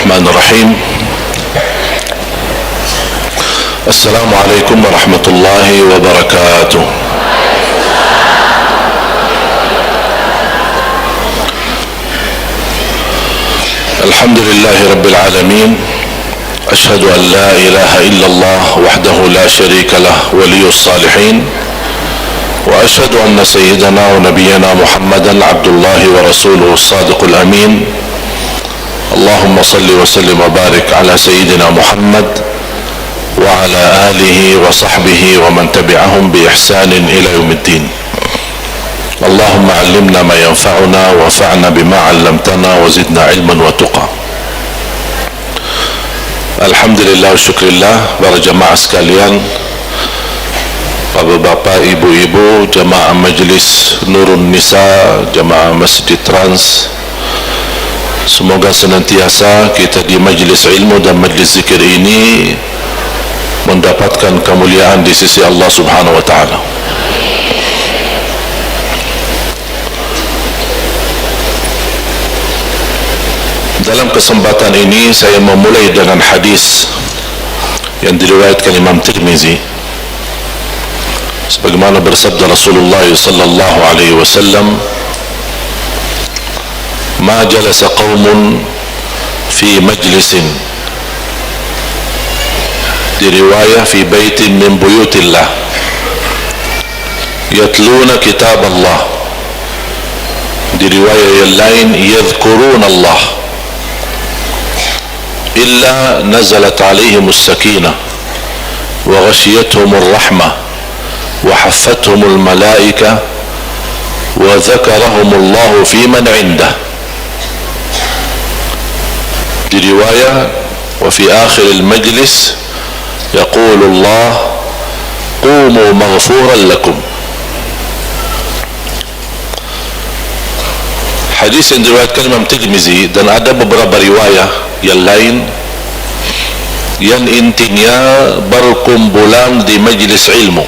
الرحمن الرحيم. السلام عليكم ورحمة الله وبركاته. الحمد لله رب العالمين. أشهد أن لا إله إلا الله وحده لا شريك له ولي الصالحين، وأشهد أن سيدنا ونبينا محمدا عبد الله ورسوله الصادق الأمين. اللهم صل وسلم وبارك على سيدنا محمد وعلى آله وصحبه ومن تبعهم بإحسان إلى يوم الدين. اللهم علمنا ما ينفعنا وانفعنا بما علمتنا وزدنا علما وتقى. Alhamdulillah, syukurillah, para jemaah sekalian, bapak-bapak, ibu-ibu, jemaah Majlis Nurun Nisa, jemaah Masjid Trans, semoga senantiasa kita di majlis ilmu dan majlis zikir ini mendapatkan kemuliaan di sisi Allah Subhanahu wa taala. Dalam kesempatan ini saya memulai dengan hadis yang diriwayatkan Imam Tirmizi, sebagaimana bersabda Rasulullah sallallahu alaihi wasallam, "Ma jalasa qaumun fi majlisin," di riwayah fi baitin min buyutillah, yatluna kitab Allah, di riwayah yang lain yadhkuruna Allah, illa nazalat alaihim as-sakinah wa ghashiyatuhum ar-rahmah wa haffathum al-malaikah wa dhakarahum Allah fi man 'indah. Di riwayah wa fi akhir al-majlis yaqulu Allah qumu maghfuran lakum. Hadis yang diriwayatkan Imam Tirmizi, dan ada beberapa riwayah yang lain yang intinya berkumpulan di majlis ilmu.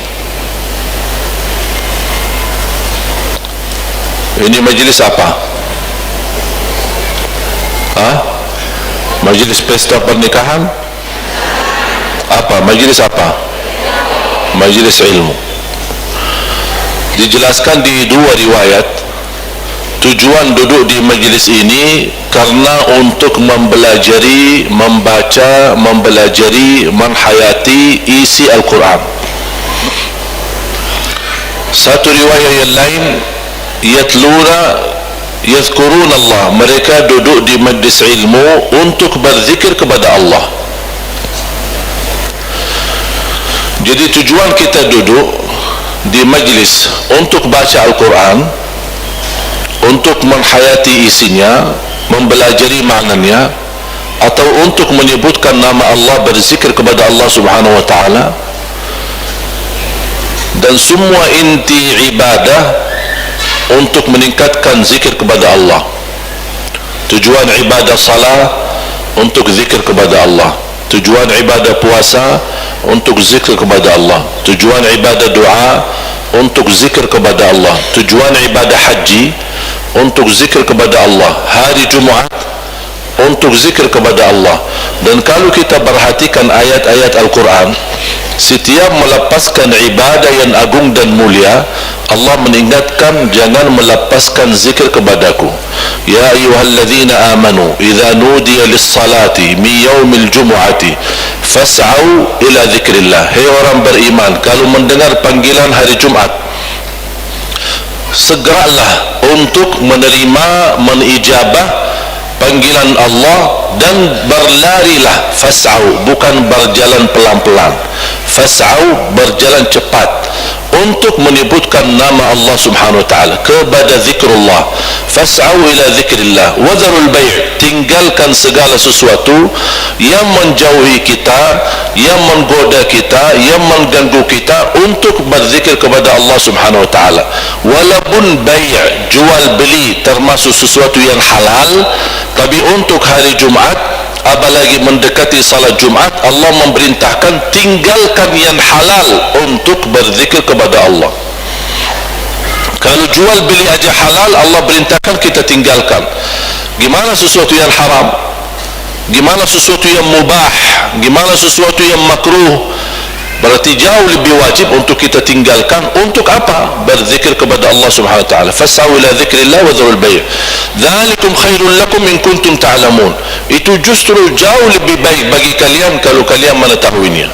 Ini majlis apa? Majlis pesta pernikahan? Apa? Majlis apa? Majlis ilmu. Dijelaskan di dua riwayat, tujuan duduk di majlis ini karena untuk mempelajari, membaca, mempelajari, menghayati isi Al-Quran. Satu riwayat yang lain, yatluna yadhkuruna Allah, mereka duduk di majlis ilmu untuk berzikir kepada Allah. Jadi tujuan kita duduk di majlis untuk baca Al-Quran, untuk menghayati isinya, mempelajari maknanya, atau untuk menyebutkan nama Allah, berzikir kepada Allah Subhanahu wa taala. Dan semua inti ibadah untuk meningkatkan zikir kepada Allah. Tujuan ibadah salat untuk zikir kepada Allah, tujuan ibadah puasa untuk zikir kepada Allah, tujuan ibadah doa untuk zikir kepada Allah, tujuan ibadah haji untuk zikir kepada Allah, hari Jumaat untuk zikir kepada Allah. Dan kalau kita perhatikan ayat-ayat Al-Quran, setiap melepaskan ibadah yang agung dan mulia, Allah mengingatkan, jangan melepaskan zikir kepadaku. Ya ayyuhalladzina amanu idza nudiya lis-salati min yaumil jumu'ati fas'au ila dzikrillah. Hai orang beriman, kalau mendengar panggilan hari Jumat, segeralah untuk menerima, menijabah panggilan Allah, dan berlarilah. Fas'au, bukan berjalan pelan-pelan, fas'au, berjalan cepat, untuk menyebutkan nama Allah Subhanahu wa taala, kepada zikrullah. Fas'au ila zikrillah wa dharul bai', tinggalkan segala sesuatu yang menjauhi kita, yang menggoda kita, yang mengganggu kita, untuk berzikir kepada Allah Subhanahu wa taala. Walaupun bai', jual beli, termasuk sesuatu yang halal, tapi untuk hari Jumat, apalagi mendekati salat Jumat, Allah memerintahkan tinggalkan yang halal untuk berzikir kepada Allah. Kalau jual beli aja halal, Allah perintahkan kita tinggalkan. Gimana sesuatu yang haram? gimana sesuatu yang mubah, gimana sesuatu yang makruh. Berarti jauh lebih wajib untuk kita tinggalkan. Untuk apa? Berzikir kepada Allah Subhanahu wa taala. Fas'au ila dzikrillah wa dzarul bai'. Dzalikum khairul lakum in kuntum ta'lamun. Itu justru jauh lebih baik bagi kalian kalau kalian mengetahuinya.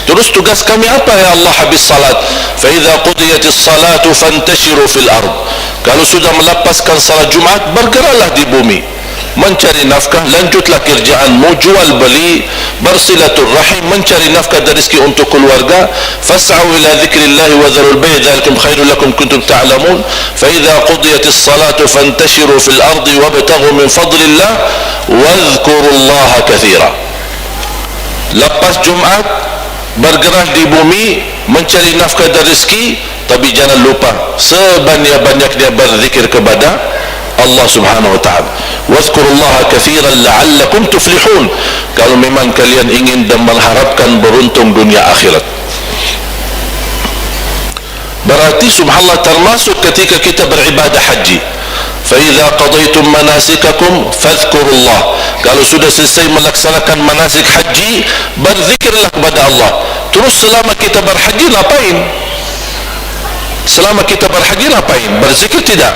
Terus tugas kami apa ya Allah habis salat? Fa idza qudiyatis salatu fantashiru fil ard. Kalau sudah melepaskan salat Jumat, bergeraklah di bumi, mencari nafkah, lanjutlah kerjaanmu, jual beli, bersilaturrahim, mencari nafkah dan rezeki untuk keluarga. Fas'au ila dzikrillahi wa dzarul bai' dzalikum khairul lakum kuntum ta'lamun. Fa idza qudiyatis salatu fantashiru fil ardi wabtaghu min fadlillah wadhkurullaha katsira. Lepas Jumat, bergerak di bumi, mencari nafkah dan rezeki, tapi jangan lupa sebanyak-banyaknya berzikir kepada Allah Subhanahu wa taala. Wadhkurullaha katsiran la'allakum tuflihun. Kalau memang kalian ingin dan mengharapkan beruntung dunia akhirat. Berarti subhanallah termasuk ketika kita beribadah haji. Fa idza qadaytum manasikakum fadhkurullah. Kalau sudah selesai melaksanakan manasik haji, berzikirlah kepada Allah. Terus selama kita berhaji ngapain? Selama kita berhaji ngapain? Berzikir tidak?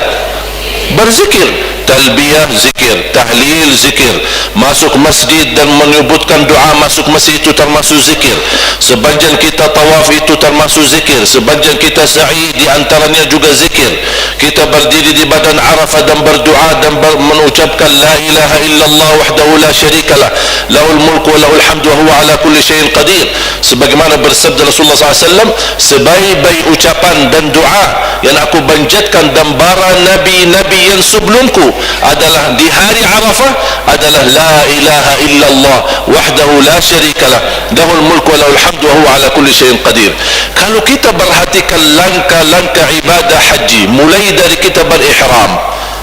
Berzikir, talbiyah zikir, tahlil zikir, masuk masjid dan menyebutkan doa masuk masjid itu termasuk zikir. Sepanjang kita tawaf itu termasuk zikir. Sepanjang kita sa'i di antaranya juga zikir. Kita berdiri di badan Arafah dan berdoa dan mengucapkan la ilaha illallah wahdahu la syarikalah, lahul mulku wa lahul hamdu wa huwa ala kulli syai'in qadir. Sebagaimana bersabda Rasulullah SAW, sebaik-baik ucapan dan doa yang aku panjatkan dan para nabi-nabi yang sebelumku adalah di hari Arafah adalah la ilaha illallah wahdahu la syarikalah, lahul mulku wa lahul hamdu wa huwa ala kulli syai'in qadir. Kalau kita perhatikan langkah-langkah ibadah haji, mulai dari kita berihram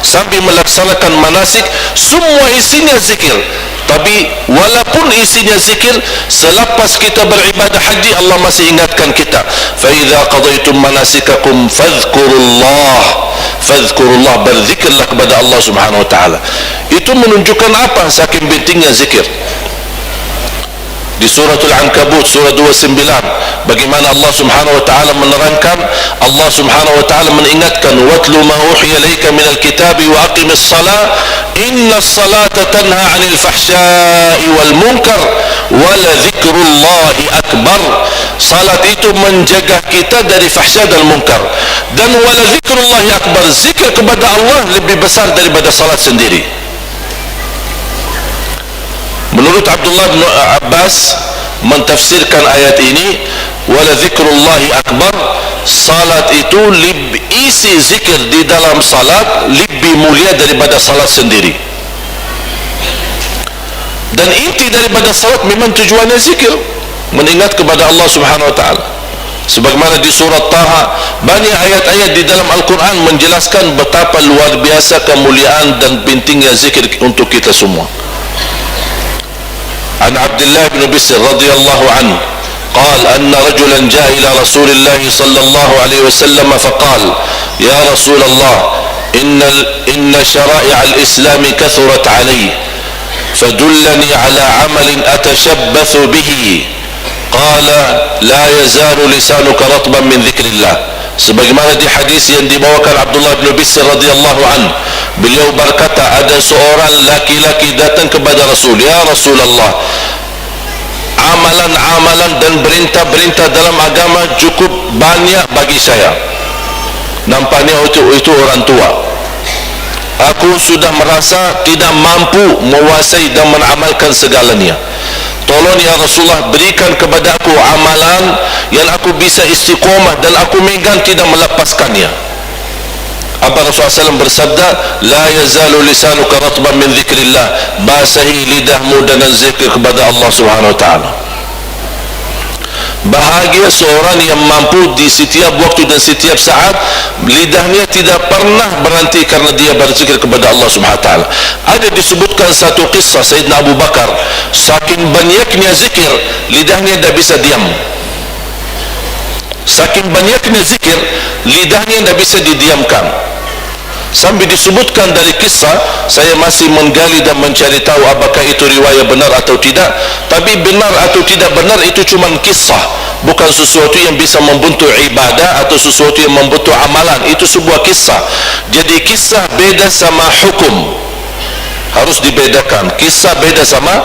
sampai melaksanakan manasik, semua isinya zikir. Tapi walaupun isinya zikir, selepas kita beribadah haji Allah masih ingatkan kita, fa idza qadaytum manasikakum fadhkurullah. Fadhkurullah, berzikirlah kepada Allah Subhanahu wa taala. Itu menunjukkan apa? Saking pentingnya zikir. Di suratul Ankabut surah 29, bagaimana Allah Subhanahu wa taala menerangkan, Allah Subhanahu wa taala mengingatkan, watlu ma uhiya ilaika minal kitabi wa aqimis salat innas salata tanha 'anil fahsya'i wal munkar wa la dzikrullahi akbar. Salat itu menjaga kita dari fahsya dan munkar, dan wa la dzikrullahi akbar, zikir kepada Allah lebih besar daripada salat sendiri. Menurut Abdullah bin Abbas mentafsirkan ayat ini, wala zikrullahi akbar, salat itu isi zikir di dalam salat lebih mulia daripada salat sendiri. Dan inti daripada salat memang tujuannya zikir, mengingat kepada Allah Subhanahu wa taala. Sebagaimana di surat Taha, banyak ayat-ayat di dalam Al-Quran menjelaskan betapa luar biasa kemuliaan dan pentingnya zikir untuk kita semua. عن عبد الله بن بسر رضي الله عنه قال أن رجلا جاء إلى رسول الله صلى الله عليه وسلم فقال يا رسول الله إن شرائع الإسلام كثرت علي فدلني على عمل أتشبث به قال لا يزال لسانك رطبا من ذكر الله. Sebagaimana di hadis yang dibawakan Abdullah bin Bisr radhiyallahu anhu, beliau berkata, ada seorang laki-laki datang kepada Rasul, ya Rasulullah, amalan-amalan dan perintah-perintah dalam agama cukup banyak bagi saya. Nampaknya itu orang tua. Aku sudah merasa tidak mampu menguasai dan mengamalkan segalanya. Tolong ya Rasulullah, berikan kepada aku amalan yang aku bisa istiqomah dan aku megang tidak melepaskannya. Apa Rasulullah SAW bersabda, la yazalu lisanuka ratban min dzikrillah, basahi lidahmu dengan zikir kepada Allah Subhanahu wa taala. Bahagia seorang yang mampu di setiap waktu dan setiap saat lidahnya tidak pernah berhenti karena dia berzikir kepada Allah Subhanahu wa taala. Ada disebutkan satu kisah Sayyidina Abu Bakar, saking banyaknya zikir lidahnya tidak bisa diam. Saking banyaknya zikir lidahnya tidak bisa didiamkan. Sambil disebutkan dari kisah, saya masih menggali dan mencari tahu apakah itu riwayat benar atau tidak. Tapi benar atau tidak benar itu cuma kisah, bukan sesuatu yang bisa membentuk ibadah atau sesuatu yang membentuk amalan. Itu sebuah kisah. Jadi kisah beda sama hukum, harus dibedakan. Kisah beda sama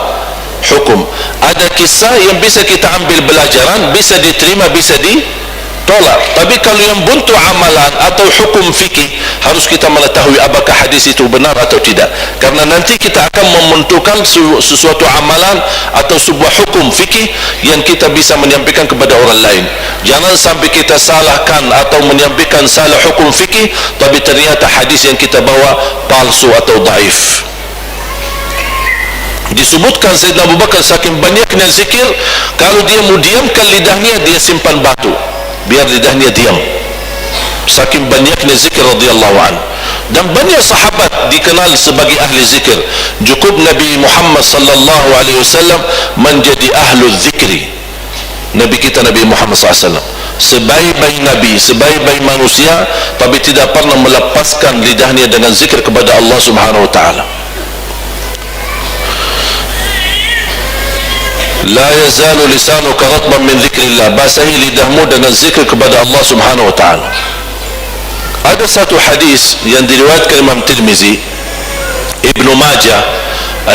hukum. Ada kisah yang bisa kita ambil pelajaran, bisa diterima, bisa ditolak. Tapi kalau yang bentuk amalan atau hukum fikih, harus kita mengetahui apakah hadis itu benar atau tidak. Karena nanti kita akan membentukkan sesuatu amalan atau sebuah hukum fikih yang kita bisa menyampaikan kepada orang lain. Jangan sampai kita salahkan atau menyampaikan salah hukum fikih, tapi ternyata hadis yang kita bawa palsu atau dhaif. Disebutkan Sayyidina Abu Bakar saking banyaknya zikir, kalau dia mau diamkan lidahnya, dia simpan batu biar lidahnya diam, saking banyaknya zikir radhiyallahu anhu. Dan banyak sahabat dikenal sebagai ahli zikir. Cukup Nabi Muhammad sallallahu alaihi wasallam menjadi ahlu zikri. Nabi kita Nabi Muhammad SAW sebaik-baik Nabi, sebaik-baik manusia, tapi tidak pernah melepaskan lidahnya dengan zikir kepada Allah Subhanahu wa ta'ala. La yazalu lisanuka ratban min dzikrillah, basahi lidahmu dengan zikir kepada Allah Subhanahu wa ta'ala. Ada satu hadis yang diriwayatkan Imam Tirmizi, Ibnu Majah,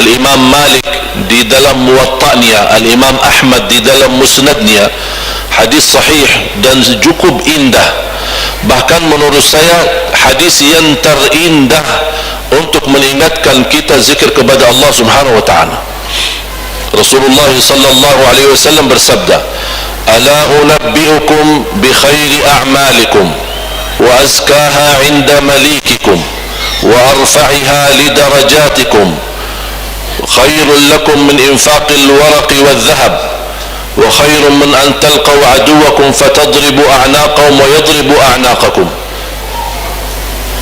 Al-Imam Malik di dalam Muwatta'nya, Al-Imam Ahmad di dalam Musnadnya. Hadis sahih dan cukup indah. Bahkan menurut saya hadis yang terindah untuk mengingatkan kita zikir kepada Allah Subhanahu wa ta'ala. Rasulullah sallallahu alaihi wasallam bersabda, "Ala unabbiukum bi khairi a'malikum wa azkaha 'inda malikikum wa arfa'iha li darajatikum, khairul lakum min infaqil waraqi wal dhahab wa khairun min an talqaw aduwakum fatadribu a'naqahum wa yadribu a'naqakum."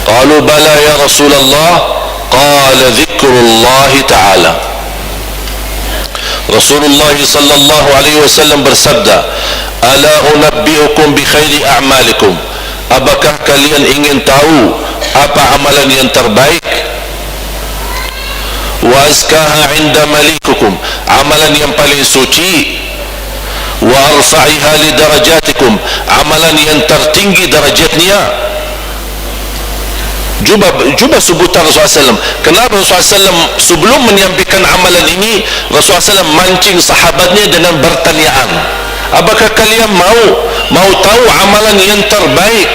Qalu bala ya Rasulullah, qala dhikrullah ta'ala. Rasulullah sallallahu alaihi wasallam bersabda, "Ala unabbiukum bi khairi a'malikum." Apakah kalian ingin tahu apa amalan yang terbaik? Wa azkaha 'inda malikukum, amalan yang paling suci. Wa arfa'iha li darajatikum, amalan yang tertinggi derajatnya. Cuba sebutan Rasulullah SAW. Kenapa Rasulullah SAW sebelum menyampaikan amalan ini, Rasulullah SAW mancing sahabatnya dengan pertanyaan, apakah kalian mau tahu amalan yang terbaik,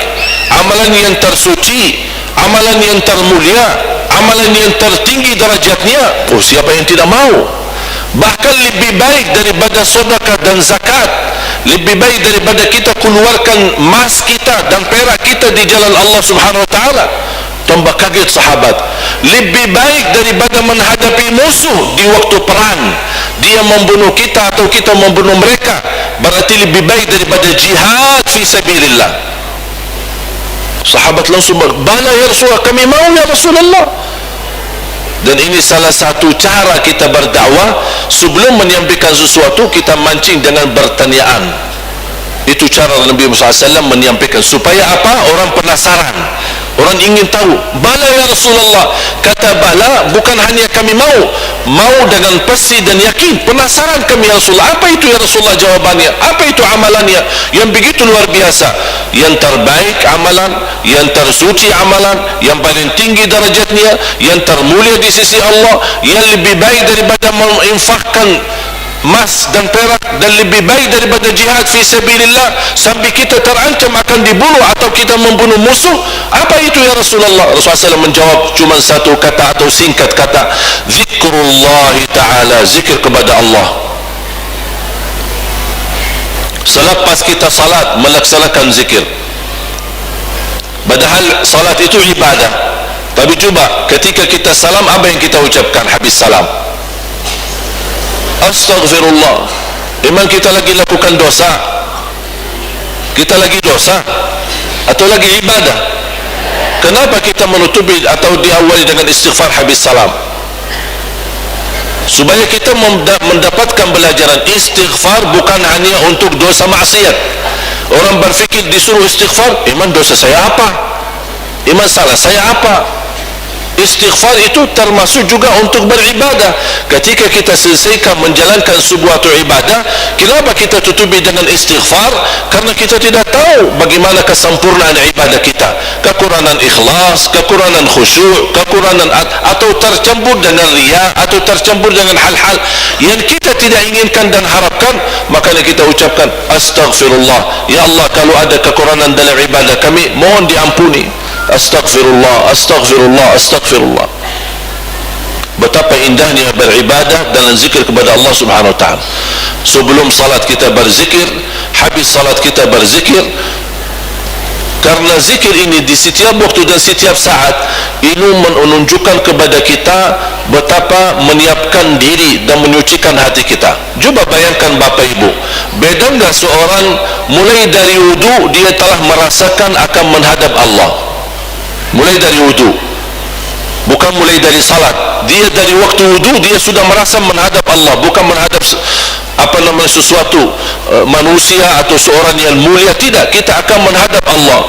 amalan yang tersuci, amalan yang termulia, amalan yang tertinggi derajatnya? Oh, siapa yang tidak mau? Bahkan lebih baik daripada sedekah dan zakat, lebih baik daripada kita keluarkan emas kita dan perak kita di jalan Allah Subhanahu wa ta'ala. Tambah kaget sahabat. Lebih baik daripada menghadapi musuh di waktu perang, dia membunuh kita atau kita membunuh mereka, berarti lebih baik daripada jihad fi sabilillah. Sahabat langsung bala ya Rasulullah, kami mau ya Rasulullah. Dan ini salah satu cara kita berdakwah. Sebelum menyampaikan sesuatu, kita mancing dengan pertanyaan. Itu cara Nabi Muhammad SAW menyampaikan, supaya apa? Orang penasaran, orang ingin tahu. Bala ya Rasulullah, kata bala, bukan hanya kami mau dengan pasti dan yakin, penasaran kami ya Rasulullah. Apa itu ya Rasulullah jawabannya? Apa itu amalannya yang begitu luar biasa? Yang terbaik amalan, yang tersuci amalan, yang paling tinggi derajatnya, yang termulia di sisi Allah, yang lebih baik daripada menginfakkan emas dan perak, dan lebih baik daripada jihad fi sabilillah sampai kita terancam akan dibunuh atau kita membunuh musuh. Apa itu ya Rasulullah? Rasulullah SAW menjawab cuma satu kata atau singkat kata, zikrullah ta'ala, zikir kepada Allah. Selepas kita salat melaksanakan zikir, padahal salat itu ibadah. Tapi coba ketika kita salam, apa yang kita ucapkan habis salam? Astaghfirullah. Memang kita lagi lakukan dosa? Kita lagi dosa atau lagi ibadah? Kenapa kita menutupi atau diawali dengan istighfar habis salam? Supaya kita mendapatkan pelajaran. Istighfar bukan hanya untuk dosa maksiat. Orang berfikir disuruh istighfar, memang dosa saya apa? masalah saya apa? Istighfar itu termasuk juga untuk beribadah. Ketika kita selesaikan menjalankan sebuah ibadah, kenapa kita tutupi dengan istighfar? Karena kita tidak tahu bagaimana kesempurnaan ibadah kita, kekurangan ikhlas, kekurangan khusyuk, kekurangan atau tercampur dengan riya, atau tercampur dengan hal-hal yang kita tidak inginkan dan harapkan. Makanya kita ucapkan astaghfirullah, ya Allah, kalau ada kekurangan dalam ibadah kami, mohon diampuni. Astaghfirullah, astaghfirullah, astaghfirullah. Betapa indahnya beribadah dan zikir kepada Allah Subhanahu wa taala. Sebelum salat kita berzikir, habis salat kita berzikir. Karena zikir ini di setiap waktu dan setiap saat ini menunjukkan kepada kita betapa menyiapkan diri dan menyucikan hati kita. Coba bayangkan Bapak Ibu, beda enggak seorang mulai dari wudu dia telah merasakan akan menghadap Allah. Mulai dari wudu, bukan mulai dari salat. Dia dari waktu wudu dia sudah merasa menghadap Allah, bukan menghadap sesuatu manusia atau seorang yang mulia. Tidak, kita akan menghadap Allah.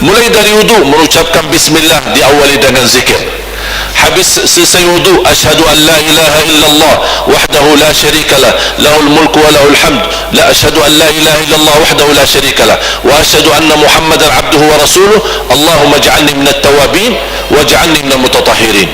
Mulai dari wudu mengucapkan bismillah, diawali dengan zikir. Habis selesai wudu, asyhadu an la ilaha illallah wahdahu la syarika lah, lahul mulku wa lahul hamd, la asyhadu an la ilaha illallah wahdahu la syarika lah, wa asyhadu anna muhammadan abduhu wa rasuluh, Allahumma ja'alni minat tawabin wa ja'alni minal mutatahhirin.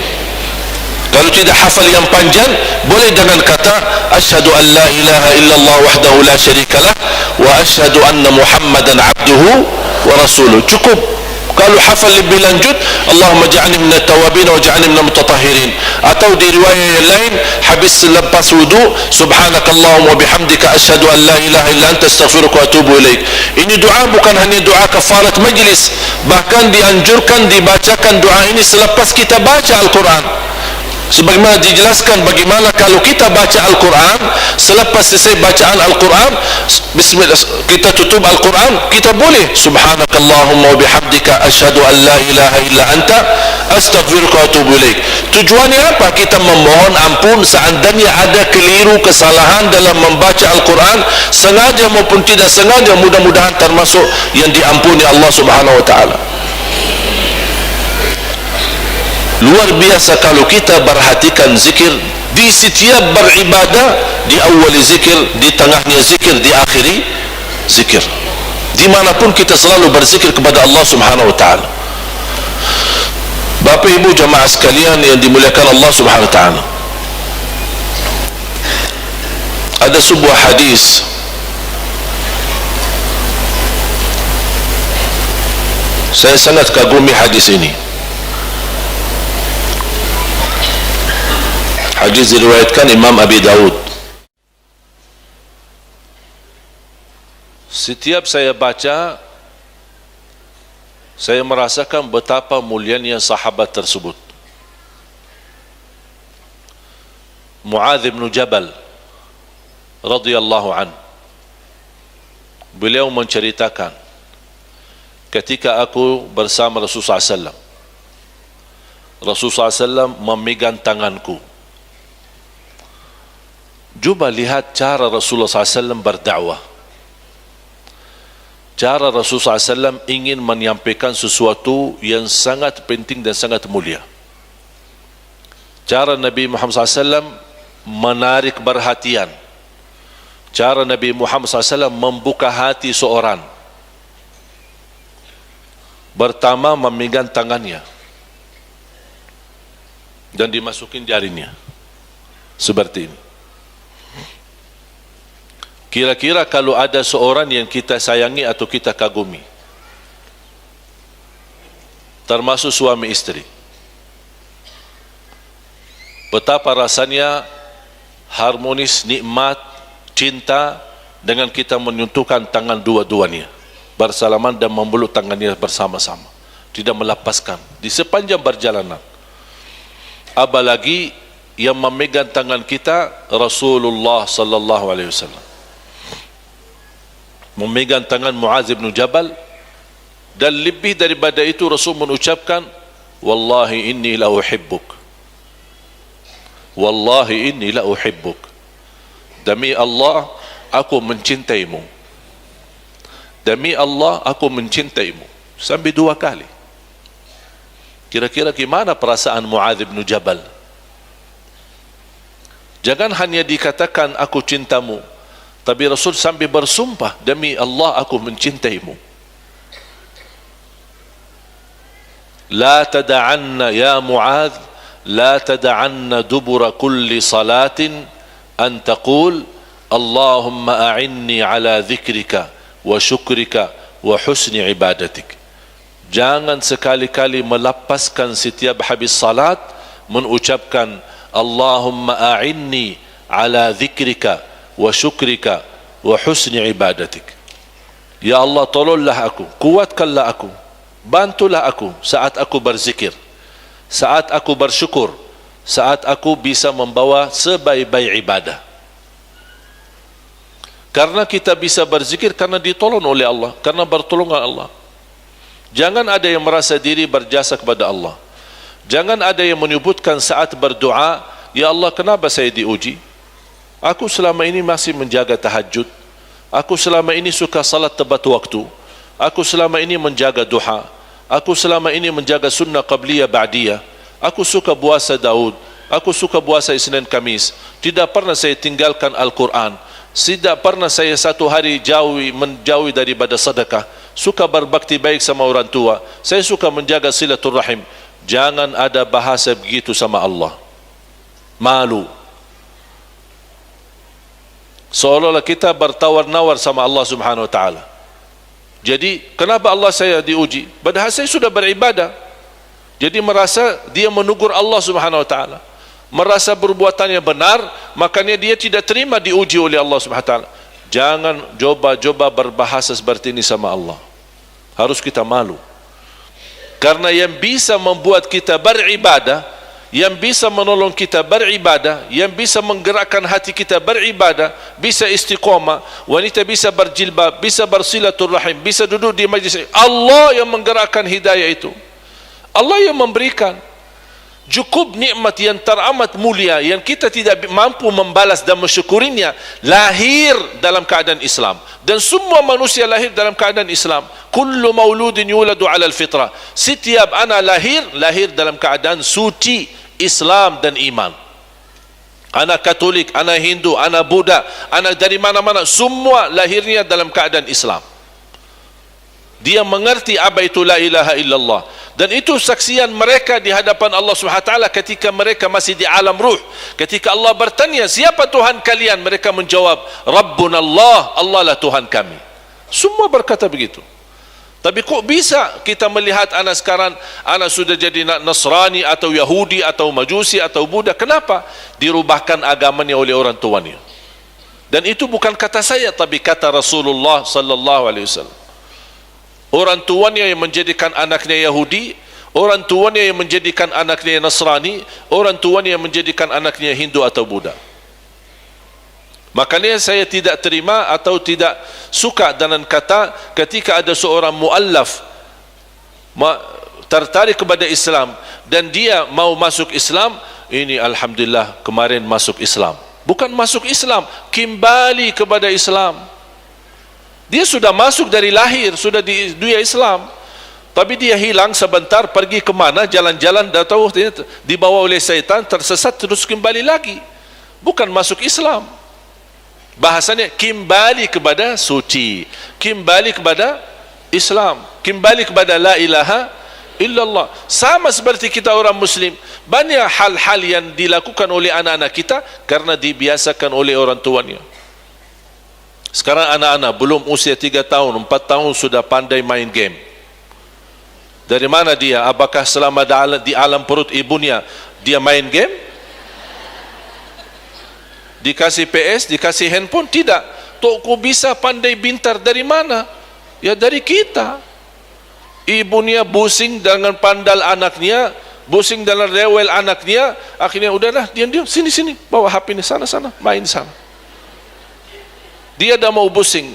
Kalau tidak hafal yang panjang, boleh dengan kata asyhadu an la ilaha illallah wahdahu la syarika lah wa asyhadu anna muhammadan abduhu wa rasuluh. Cukup. Kalau hafal lebih lanjut, Allahumma ja'alni minat tawabin wa ja'alni minal mutatahhirin. Atau di riwayat yang lain, habis selepas wudu, subhanakallahumma bihamdika asyhadu an la ilaha illa anta astaghfiruka wa atubu ilaik. Ini doa bukan hanya doa kafarat majlis, bahkan dianjurkan dibacakan doa ini selepas kita baca Al-Quran. Sebagaimana dijelaskan bagaimana kalau kita baca Al-Quran, selepas selesai bacaan Al-Quran, bismillah, kita tutup Al-Quran, kita boleh subhanakallahumma bihamdika asyhadu an la ilaha illa anta astaghfiruka wa atubu ilaik. Tujuannya apa? Kita memohon ampun seandainya ada keliru kesalahan dalam membaca Al-Quran, sengaja maupun tidak sengaja, mudah-mudahan termasuk yang diampuni Allah Subhanahu wa taala. Luar biasa kalau kita perhatikan zikir di setiap beribadah, di awali zikir, di tengahnya zikir, di akhiri zikir. Dimanapun kita selalu berzikir kepada Allah Subhanahu wa taala. Bapak Ibu jamaah sekalian yang dimuliakan Allah Subhanahu wa taala, ada sebuah hadis saya sangat kagumi hadis ini. Hadis diriwayatkan Imam Abi Daud. Setiap saya baca, saya merasakan betapa mulianya sahabat tersebut. Muadz bin Jabal radhiyallahu an, beliau menceritakan, ketika aku bersama Rasulullah SAW, Rasulullah SAW memegang tanganku. Cuba lihat cara Rasulullah SAW berdakwah. Cara Rasulullah SAW ingin menyampaikan sesuatu yang sangat penting dan sangat mulia. Cara Nabi Muhammad SAW menarik perhatian. Cara Nabi Muhammad SAW membuka hati seorang. Pertama, memegang tangannya dan dimasukin jarinya seperti ini. Kira-kira kalau ada seorang yang kita sayangi atau kita kagumi, termasuk suami istri, betapa rasanya harmonis, nikmat, cinta dengan kita menyentuhkan tangan dua-duanya bersalaman dan memeluk tangannya bersama-sama, tidak melepaskan di sepanjang perjalanan. Apalagi yang memegang tangan kita Rasulullah sallallahu alaihi wasallam, memegang tangan Muadz bin Jabal, dan lebih daripada itu Rasul mengucapkan, wallahi inni la uhibbuk, wallahi inni la uhibbuk, demi Allah aku mencintaimu, demi Allah aku mencintaimu, sampai 2 kali. Kira-kira gimana perasaan Muadz bin Jabal? Jangan hanya dikatakan aku cintamu, tapi Rasul sampai bersumpah, demi Allah aku mencintaimu. La tada'anna ya Muadz, la tada'anna dubura kulli salatin an taqul Allahumma a'inni ala dhikrika wa syukrika wa husni ibadatik. Jangan sekali-kali melepaskan setiap habis salat mengucapkan Allahumma a'inni ala dhikrika wa syukrika wa husni ibadatik. Ya Allah, tolonglah aku, kuatkanlah aku, bantulah aku saat aku berzikir, saat aku bersyukur, saat aku bisa membawa sebaik-baik ibadah. Karena kita bisa berzikir karena ditolong oleh Allah, karena bertolongan Allah. Jangan ada yang merasa diri berjasa kepada Allah. Jangan ada yang menyebutkan saat berdoa, ya Allah, kenapa saya diuji? Aku selama ini masih menjaga tahajud, aku selama ini suka salat tepat waktu, aku selama ini menjaga duha, aku selama ini menjaga sunnah qabliyah ba'diyah, aku suka puasa Daud, aku suka puasa Isnin Kamis, tidak pernah saya tinggalkan Al-Quran, tidak pernah saya satu hari menjauhi daripada sedekah, suka berbakti baik sama orang tua, saya suka menjaga silaturrahim. Jangan ada bahasa begitu sama Allah. Malu. Seolah-olah kita bertawar-nawar sama Allah Subhanahu wa taala. Jadi, kenapa Allah saya diuji? Padahal saya sudah beribadah. Jadi merasa dia menegur Allah Subhanahu wa taala. Merasa perbuatannya benar, makanya dia tidak terima diuji oleh Allah Subhanahu wa taala. Jangan coba-coba berbahasa seperti ini sama Allah. Harus kita malu. Karena yang bisa membuat kita beribadah, yang bisa menolong kita beribadah, yang bisa menggerakkan hati kita beribadah, bisa istiqamah, wanita bisa berjilbab, bisa bersilaturrahim, bisa duduk di majlis, Allah yang menggerakkan hidayah itu. Allah yang memberikan. Cukup nikmat yang teramat mulia yang kita tidak mampu membalas dan mensyukurinya, lahir dalam keadaan Islam. Dan semua manusia lahir dalam keadaan Islam. Kullu mauludin yuladu ala al-fitrah. Setiap anak lahir dalam keadaan suci Islam dan iman. Anak Katolik, anak Hindu, anak Buddha, anak dari mana-mana, semua lahirnya dalam keadaan Islam. Dia mengerti apa itu la ilaha illallah. Dan itu saksian mereka di hadapan Allah SWT ketika mereka masih di alam ruh. Ketika Allah bertanya, siapa Tuhan kalian? Mereka menjawab, Rabbuna Allah, Allah lah Tuhan kami. Semua berkata begitu. Tapi kok bisa kita melihat anak sekarang, anak sudah jadi Nasrani atau Yahudi atau Majusi atau Buddha? Kenapa? Dirubahkan agamanya oleh orang tuanya. Dan itu bukan kata saya, tapi kata Rasulullah sallallahu alaihi wasallam. Orang tuanya yang menjadikan anaknya Yahudi, orang tuanya yang menjadikan anaknya Nasrani, orang tuanya yang menjadikan anaknya Hindu atau Buddha. Makanya saya tidak terima atau tidak suka dengan kata ketika ada seorang muallaf tertarik kepada Islam dan dia mau masuk Islam, ini alhamdulillah kemarin masuk Islam. Bukan masuk Islam, kembali kepada Islam. Dia sudah masuk dari lahir, sudah di dunia Islam, tapi dia hilang sebentar, pergi kemana, jalan-jalan, atau dibawa oleh syaitan, tersesat, terus kembali lagi. Bukan masuk Islam. Bahasanya kembali kepada suci, kembali kepada Islam, kembali kepada la ilaha illallah. Sama seperti kita orang Muslim, banyak hal-hal yang dilakukan oleh anak-anak kita karena dibiasakan oleh orang tuanya. Sekarang anak-anak belum usia 3 tahun, 4 tahun sudah pandai main game. Dari mana dia? Apakah selama di alam perut ibunya dia main game? Dikasih PS, dikasih handphone? Tidak. Kok bisa pandai pintar dari mana? Ya dari kita. Ibunya pusing dengan pandal anaknya, pusing dengan rewel anaknya, akhirnya udahlah, diam-diam, sini-sini, bawa HP ini, sana-sana, main di sana. Dia dah mau pusing.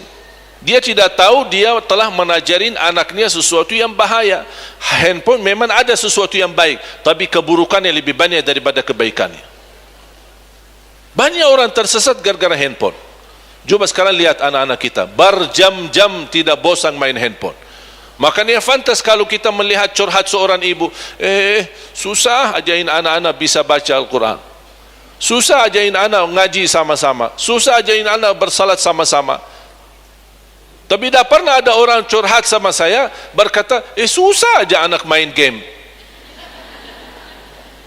Dia tidak tahu dia telah menajarin anaknya sesuatu yang bahaya. Handphone memang ada sesuatu yang baik, tapi keburukannya lebih banyak daripada kebaikannya. Banyak orang tersesat gara-gara handphone. Coba sekarang lihat anak-anak kita, berjam-jam tidak bosan main handphone. Makanya fantas kalau kita melihat curhat seorang ibu, susah ajain anak-anak bisa baca Al-Quran, susah ajain anak ngaji sama-sama, susah ajain anak bersalat sama-sama. Tapi dah pernah ada orang curhat sama saya, berkata, susah aja anak main game.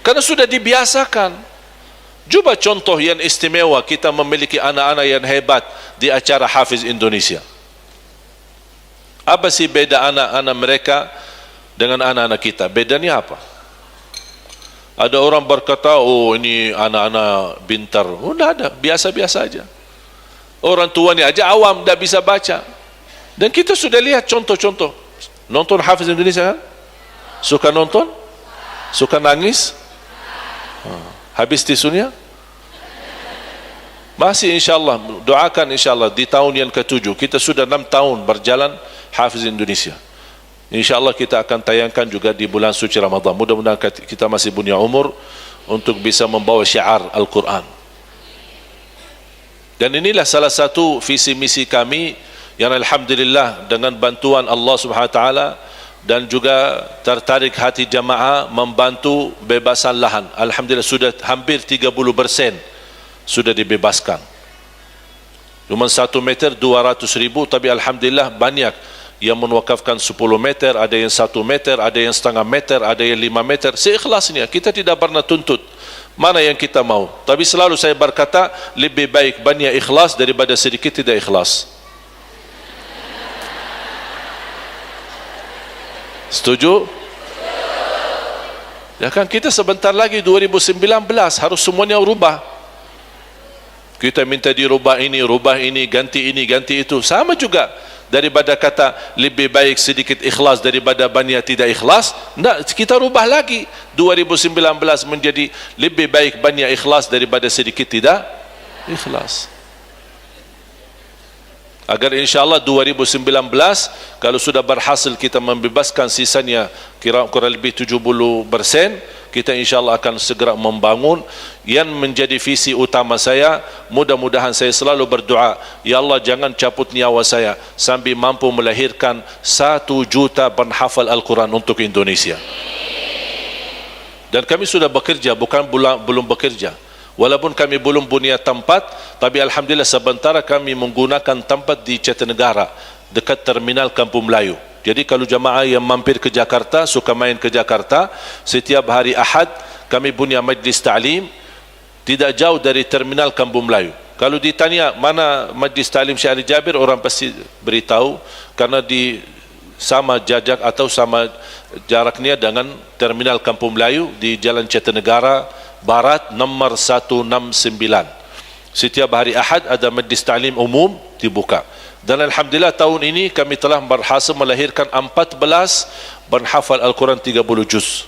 Karena sudah dibiasakan. Cuba contoh yang istimewa, kita memiliki anak-anak yang hebat di acara Hafiz Indonesia. Apa sih beda anak-anak mereka dengan anak-anak kita? Bedanya apa? Ada orang berkata, ini anak-anak pintar. Tidak ada, biasa-biasa aja. Orang tuanya aja awam, tidak bisa baca. Dan kita sudah lihat contoh-contoh. Nonton Hafiz Indonesia kan? Suka nonton? Suka nangis? Habis tisunya? Masih insyaAllah, doakan insyaAllah di tahun yang ke-7. Kita sudah 6 tahun berjalan Hafiz Indonesia. InsyaAllah kita akan tayangkan juga di bulan suci Ramadan. Mudah-mudahan kita masih punya umur untuk bisa membawa syiar Al-Quran. Dan inilah salah satu visi misi kami yang alhamdulillah dengan bantuan Allah Subhanahu Wa Taala dan juga tertarik hati jamaah membantu bebasan lahan. Alhamdulillah sudah hampir 30% sudah dibebaskan. Cuma 1 meter 200.000, tapi alhamdulillah banyak yang menwakafkan 10 meter, ada yang 1 meter, ada yang setengah meter, ada yang 5 meter. Seikhlasnya, kita tidak pernah tuntut mana yang kita mau. Tapi selalu saya berkata, lebih baik banyak ikhlas daripada sedikit tidak ikhlas. Setuju? Ya kan, kita sebentar lagi 2019 harus semuanya rubah. Kita minta dirubah ini, ganti itu. Sama juga daripada kata lebih baik sedikit ikhlas daripada banyak tidak ikhlas. Nah, kita rubah lagi 2019 menjadi lebih baik banyak ikhlas daripada sedikit tidak ikhlas. Agar insyaAllah 2019 kalau sudah berhasil kita membebaskan sisanya kurang lebih 70%, kita insyaAllah akan segera membangun yang menjadi visi utama saya. Mudah-mudahan saya selalu berdoa, ya Allah jangan cabut nyawa saya sampai mampu melahirkan 1 juta penghafal Al-Quran untuk Indonesia. Dan kami sudah bekerja, bukan belum bekerja. Walaupun kami belum punya tempat, tapi alhamdulillah sementara kami menggunakan tempat di Jatinegara dekat terminal Kampung Melayu. Jadi kalau jamaah yang mampir ke Jakarta, suka main ke Jakarta, setiap hari Ahad kami punya majlis ta'lim tidak jauh dari terminal Kampung Melayu. Kalau ditanya mana majlis ta'lim Syekh Ali Jabir, orang pasti beritahu karena di sama jajak atau sama jaraknya dengan terminal Kampung Melayu di Jalan Jatinegara Barat nomor 169. Setiap hari Ahad ada majlis ta'lim umum dibuka. Dan alhamdulillah tahun ini kami telah berhasil melahirkan 14 penghafal Al-Quran 30 juz.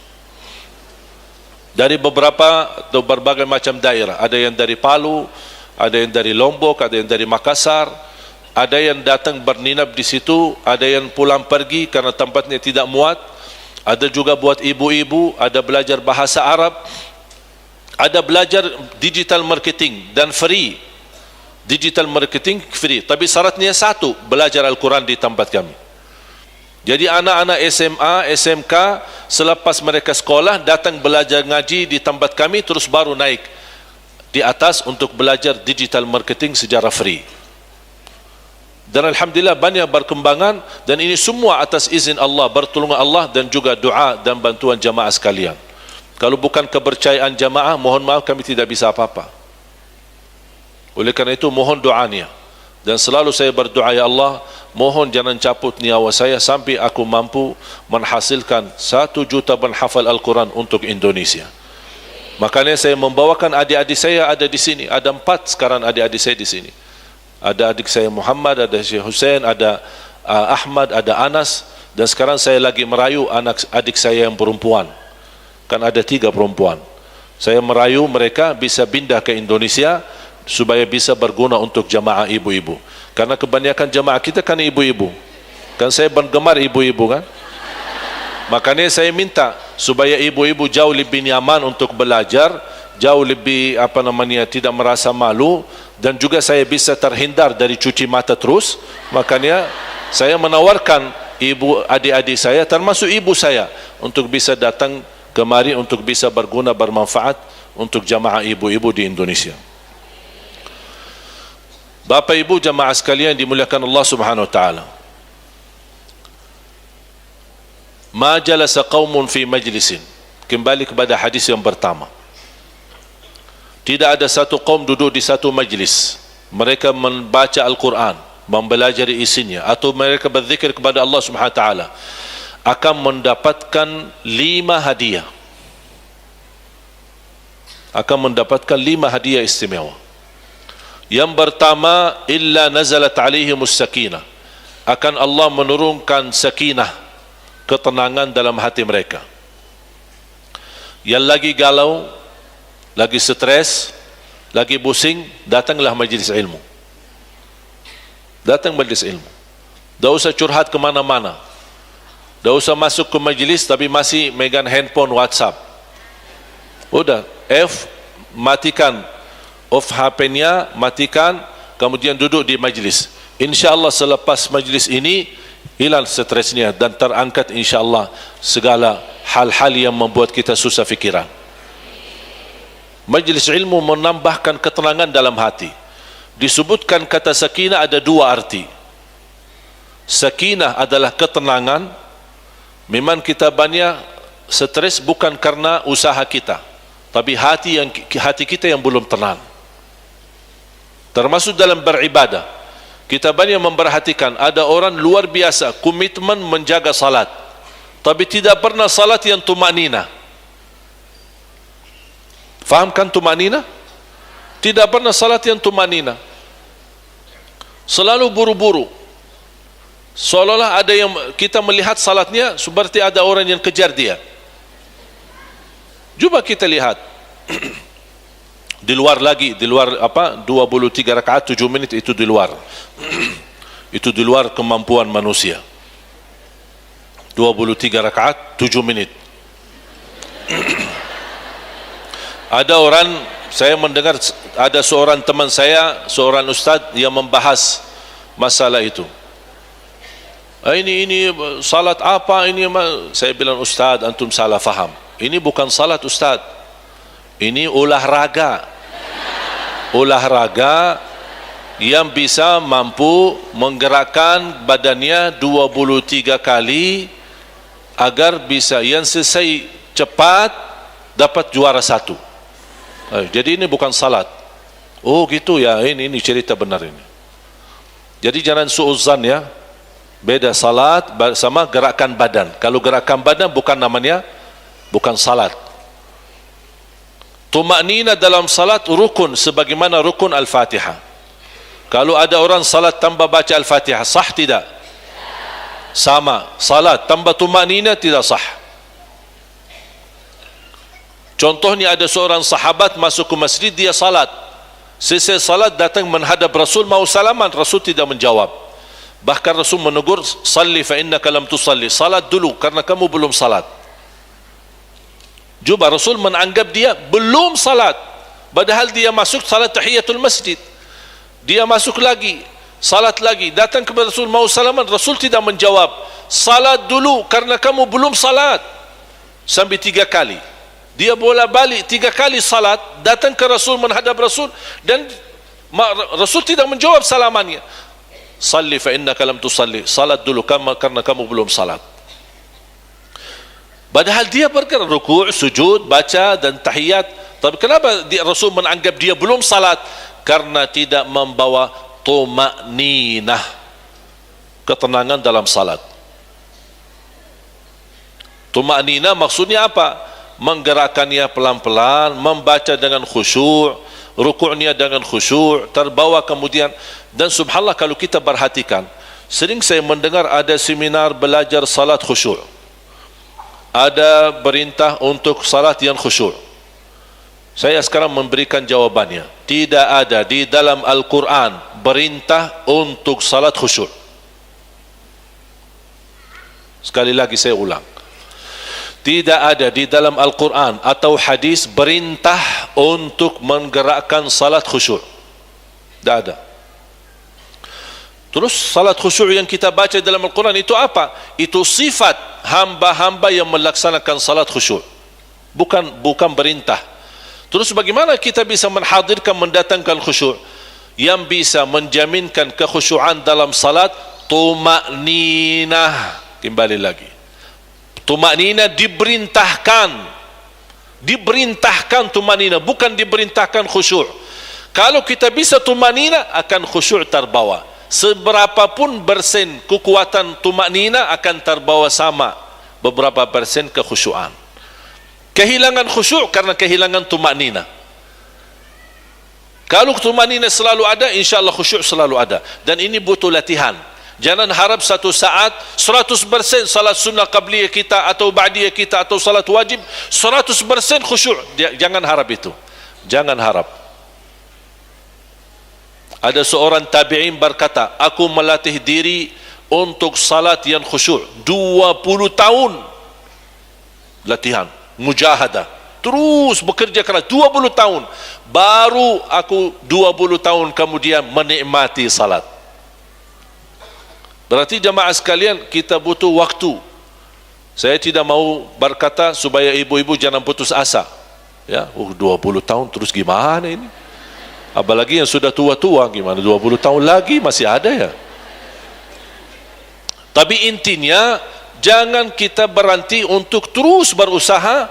Dari berbagai macam daerah. Ada yang dari Palu, ada yang dari Lombok, ada yang dari Makassar, ada yang datang berninap di situ, ada yang pulang pergi karena tempatnya tidak muat. Ada juga buat ibu-ibu, ada belajar bahasa Arab, ada belajar digital marketing dan free. Digital marketing free, tapi syaratnya satu, belajar Al-Quran di tempat kami. Jadi anak-anak SMA, SMK selepas mereka sekolah datang belajar ngaji di tempat kami, terus baru naik di atas untuk belajar digital marketing secara free. Dan alhamdulillah banyak berkembangan, dan ini semua atas izin Allah, pertolongan Allah dan juga doa dan bantuan jamaah sekalian. Kalau bukan kepercayaan jamaah, mohon maaf kami tidak bisa apa-apa. Oleh kerana itu mohon doanya. Dan selalu saya berdoa, ya Allah, mohon jangan cabut nyawa saya sampai aku mampu menghasilkan 1 juta penghafal Al-Quran untuk Indonesia. Makanya saya membawakan adik-adik saya ada di sini. Ada 4 sekarang adik-adik saya di sini. Ada adik saya Muhammad, ada Syekh Hussein, ada Ahmad, ada Anas. Dan sekarang saya lagi merayu adik saya yang perempuan. Kan ada 3 perempuan. Saya merayu mereka bisa pindah ke Indonesia supaya bisa berguna untuk jamaah ibu-ibu. Karena kebanyakan jamaah kita kan ibu-ibu. Kan saya penggemar ibu-ibu kan. Makanya saya minta supaya ibu-ibu jauh lebih nyaman untuk belajar, jauh lebih tidak merasa malu, dan juga saya bisa terhindar dari cuci mata terus. Makanya saya menawarkan ibu adik-adik saya, termasuk ibu saya, untuk bisa datang kemari untuk bisa berguna, bermanfaat untuk jamaah ibu-ibu di Indonesia. Bapak ibu jamaah sekalian dimuliakan Allah Subhanahu wa taala. Ma jalasa qaumun fi majlisin. Kembali kepada hadis yang pertama. Tidak ada satu kaum duduk di satu majlis, mereka membaca Al-Quran, mempelajari isinya, atau mereka berzikir kepada Allah Subhanahu wa taala, akan mendapatkan 5 hadiah. Akan mendapatkan 5 hadiah istimewa. Yang pertama, illa nazalat alaihimus sakinah. Akan Allah menurunkan sakinah, ketenangan dalam hati mereka. Yang lagi galau, lagi stres, lagi pusing, datanglah majlis ilmu. Datang majlis ilmu. Tak usah curhat kemana-mana. Tak usah masuk ke majlis tapi masih megang handphone WhatsApp. Udah, matikan. Off HP-nya, matikan, kemudian duduk di majlis. InsyaAllah selepas majlis ini, hilang stresnya dan terangkat insyaAllah segala hal-hal yang membuat kita susah fikiran. Majlis ilmu menambahkan ketenangan dalam hati. Disebutkan kata sakinah ada 2 arti. Sakinah adalah ketenangan. Memang kita banyak stres bukan karena usaha kita, tapi hati kita yang belum tenang. Termasuk dalam beribadah, kita banyak memperhatikan ada orang luar biasa komitmen menjaga salat, tapi tidak pernah salat yang tumanina. Faham kan tumanina? Tidak pernah salat yang tumanina. Selalu buru-buru. Seolah-olah ada yang kita melihat salatnya seperti ada orang yang kejar dia. Cuba kita lihat. Di luar 23 rakaat 7 menit itu di luar. Itu di luar kemampuan manusia. 23 rakaat 7 menit. Ada orang, saya mendengar ada seorang teman saya, seorang ustaz yang membahas masalah itu. Ini salat apa ini? Saya bilang, ustaz, antum salah faham. Ini bukan salat, ustaz. Ini olahraga. Olahraga yang bisa mampu menggerakkan badannya 23 kali agar bisa yang selesai cepat dapat juara 1. Jadi ini bukan salat. Oh gitu ya, ini cerita benar ini. Jadi jangan suuzan ya. Beda salat sama gerakan badan. Kalau gerakan badan bukan salat. Tumanina dalam salat rukun sebagaimana rukun Al-Fatihah. Kalau ada orang salat tanpa baca Al-Fatihah, sah tidak? Sama. Salat tanpa tumanina tidak sah. Contohnya ada seorang sahabat masuk ke masjid, dia salat. Selesai salat datang menghadap Rasul, mau salaman, Rasul tidak menjawab. Bahkan Rasul menegur, salli fa innaka lam tusalli. Salat dulu karena kamu belum salat. Juba Rasul menganggap dia belum salat, padahal dia masuk salat tahiyatul masjid. Dia masuk lagi, salat lagi, datang kepada Rasul mau salaman, Rasul tidak menjawab. Salat dulu karena kamu belum salat. Sampai 3 kali. Dia bolak-balik 3 kali salat, datang ke Rasul, menghadap Rasul, dan Rasul tidak menjawab salamannya. Salli fa innaka lam tusalli. Salat dulu karena kamu belum salat. Padahal dia bergerak rukuk, sujud, baca dan tahiyat. Tapi kenapa Rasul menganggap dia belum salat? Karena tidak membawa tumanina, ketenangan dalam salat. Tumanina maksudnya apa? Menggerakkannya pelan-pelan, membaca dengan khusyuk, rukuknya dengan khusyuk, terbawa kemudian. Dan subhanallah kalau kita perhatikan, sering saya mendengar ada seminar belajar salat khusyuk. Ada perintah untuk salat yang khusyuk. Saya sekarang memberikan jawabannya. Tidak ada di dalam Al-Quran perintah untuk salat khusyuk. Sekali lagi saya ulang. Tidak ada di dalam Al-Quran atau hadis perintah untuk menggerakkan salat khusyuk. Tidak ada. Terus salat khusyuk yang kita baca dalam Al-Quran itu apa? Itu sifat hamba-hamba yang melaksanakan salat khusyuk, bukan perintah. Terus bagaimana kita bisa menghadirkan, mendatangkan khusyuk? Yang bisa menjaminkan kekhusyuan dalam salat, tuma'ninah. Kembali lagi, tuma'ninah diperintahkan tuma'ninah, bukan diperintahkan khusyuk. Kalau kita bisa tuma'ninah, akan khusyuk terbawa. Seberapapun persen kekuatan tuma'ninah akan terbawa sama beberapa persen kekhusyuan. Kehilangan khusyuk karena kehilangan tuma'ninah. Kalau tuma'ninah selalu ada, insyaAllah khusyuk selalu ada. Dan ini butuh latihan. Jangan harap satu saat 100% salat sunnah qabliyah kita atau ba'diyah kita atau salat wajib 100% khusyuk. Jangan harap itu. Jangan harap. Ada seorang tabi'in berkata, aku melatih diri untuk salat yang khusyuk 20 tahun latihan, mujahadah, terus bekerja keras 20 tahun, baru aku 20 tahun kemudian menikmati salat. Berarti jemaah sekalian, kita butuh waktu. Saya tidak mau berkata supaya ibu-ibu jangan putus asa, ya, 20 tahun terus gimana ini? Apalagi yang sudah tua-tua, gimana 20 tahun lagi masih ada ya. Tapi intinya jangan kita berhenti untuk terus berusaha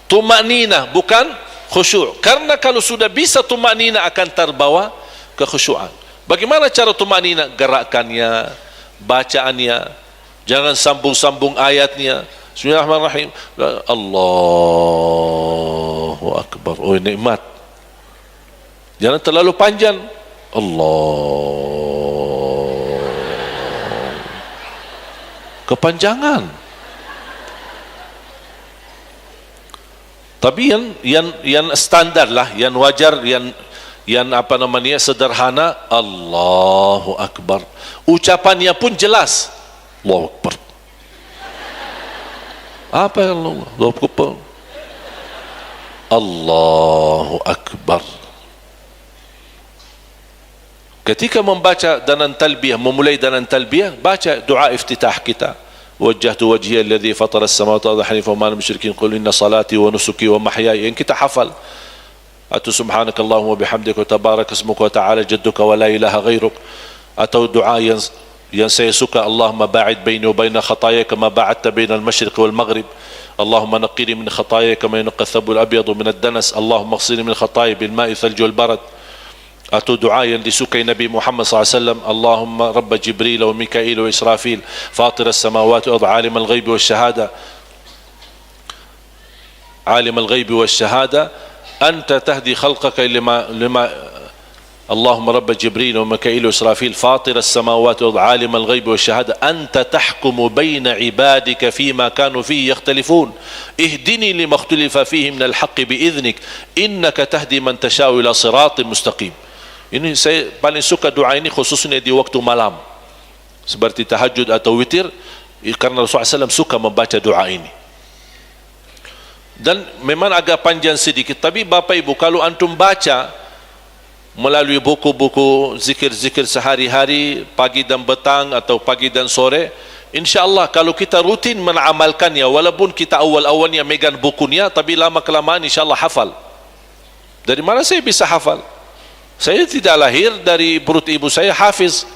tuma'ninah, bukan khusyuk. Karena kalau sudah bisa tuma'ninah akan terbawa kekhusyuan. Bagaimana cara tuma'ninah? Gerakannya, bacaannya, jangan sambung-sambung ayatnya. Bismillahirrahmanirrahim, Allahu Akbar, oh nikmat. Jangan terlalu panjang. Allah, kepanjangan. Tapi yang standar lah, yang wajar, yang apa namanya, sederhana, Allahu Akbar. Ucapannya pun jelas, Allahu Akbar. Apa yang Allahu Akbar? Allahu Akbar. Ketika membaca danan talbiyah, memulai danan talbiyah, baca doa iftitah kita. Wajjahtu wajhiya alladhi fatara as-samawati wal arda hanifan wa ma ana musyrikin qul inna salati wa nusuki wa mahyaya. Yang kita hafal. Atau subhanakallahumma wa bihamdika wa tabarak ismuka wa ta'ala jadduka wa la ilaha ghairuk. Atau doa yang saya suka, Allahumma ba'id baini wa baina khataaya kama ba'adta baina al-masyriq wal maghrib. Allahumma naqqini min khataaya kama yanqa ath-thawbu al-abyadu min ad-danas. Allahumma ighsilni min khataaya bil ma'i thalji wal barad. Atau doa yang disukai Nabi Muhammad SAW, Allahumma Rabba Jibril wa Mikail wa Israfil fatir as-samawati wal ardi alim al-ghaibi wa shahada anta tahdi khalqaka lima Allahumma Rabba Jibril wa Mikail wa Israfil fatir as-samawati wal ardi alim al-ghaibi wa shahada anta tahkumu baina ibadika fima kanu fihi yakhtalifun ihdini lima ikhtalafa fihi min al-haqqi bi'idhnik innaka tahdi man tasha'u ila siratin mustaqim. Ini saya paling suka doa ini khususnya di waktu malam seperti tahajud atau witir, karena Rasulullah SAW suka membaca doa ini. Dan memang agak panjang sedikit, tapi Bapak Ibu kalau antum baca melalui buku-buku zikir-zikir sehari-hari, pagi dan petang atau pagi dan sore, insyaAllah kalau kita rutin mengamalkannya, walaupun kita awal-awalnya megang bukunya, tapi lama-kelamaan insyaAllah hafal. Dari mana saya bisa hafal? Saya tidak lahir dari perut ibu saya hafiz,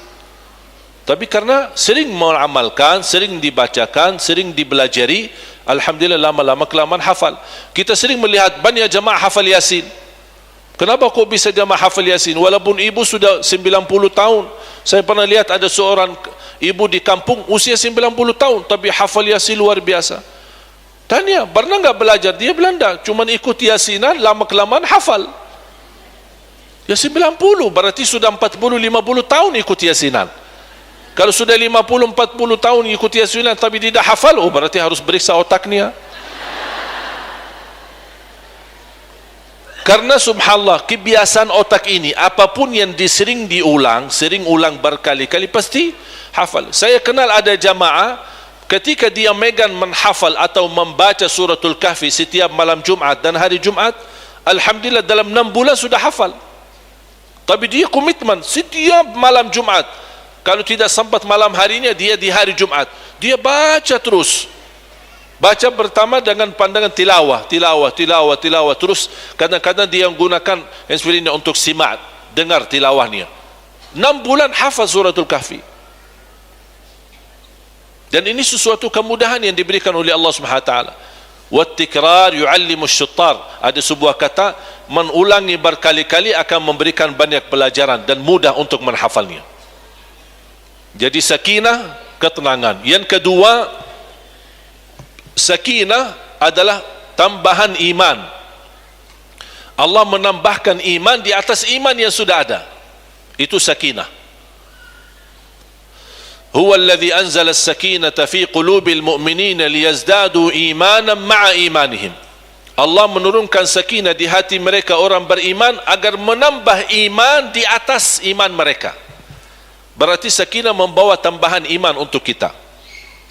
tapi karena sering mengamalkan, sering dibacakan, sering dibelajari, alhamdulillah lama-lama kelamaan hafal. Kita sering melihat banyak jemaah hafal Yasin. Kenapa kok bisa jemaah hafal Yasin walaupun ibu sudah 90 tahun? Saya pernah lihat ada seorang ibu di kampung usia 90 tahun tapi hafal Yasin luar biasa. Tanya, pernah enggak belajar? Dia bilang enggak, cuma ikut Yasinan, lama kelamaan hafal. Ya 90, berarti sudah 40-50 tahun ikut Yasinan. Kalau sudah 50-40 tahun ikut Yasinan tapi tidak hafal, oh berarti harus beriksa otaknya. Karena subhanallah kebiasaan otak ini, apapun yang sering ulang berkali-kali pasti hafal. Saya kenal ada jamaah ketika dia megang menghafal atau membaca suratul kahfi setiap malam Jumat dan hari Jumat, alhamdulillah dalam 6 bulan sudah hafal. Tapi dia komitmen setiap malam Jumat Kalau tidak sempat malam harinya, dia di hari Jumat dia baca terus. Baca pertama dengan pandangan tilawah terus. Kadang-kadang dia menggunakan handphone untuk simak, dengar tilawahnya. 6 bulan hafaz suratul Kahfi. Dan ini sesuatu kemudahan yang diberikan oleh Allah Subhanahu wa taala. Wat-tikrar yu'allimu syuttar. Ada sebuah kata, mengulangi berkali-kali akan memberikan banyak pelajaran dan mudah untuk menghafalnya. Jadi sakinah, ketenangan. Yang kedua, sakinah adalah tambahan iman. Allah menambahkan iman di atas iman yang sudah ada. Itu sakinah. Huwa alladhi anzala as-sakinata fi qulubil mu'minina liyazdadu imanan ma'a imanihim. Allah menurunkan sakinah di hati mereka orang beriman agar menambah iman di atas iman mereka. Berarti sakinah membawa tambahan iman untuk kita.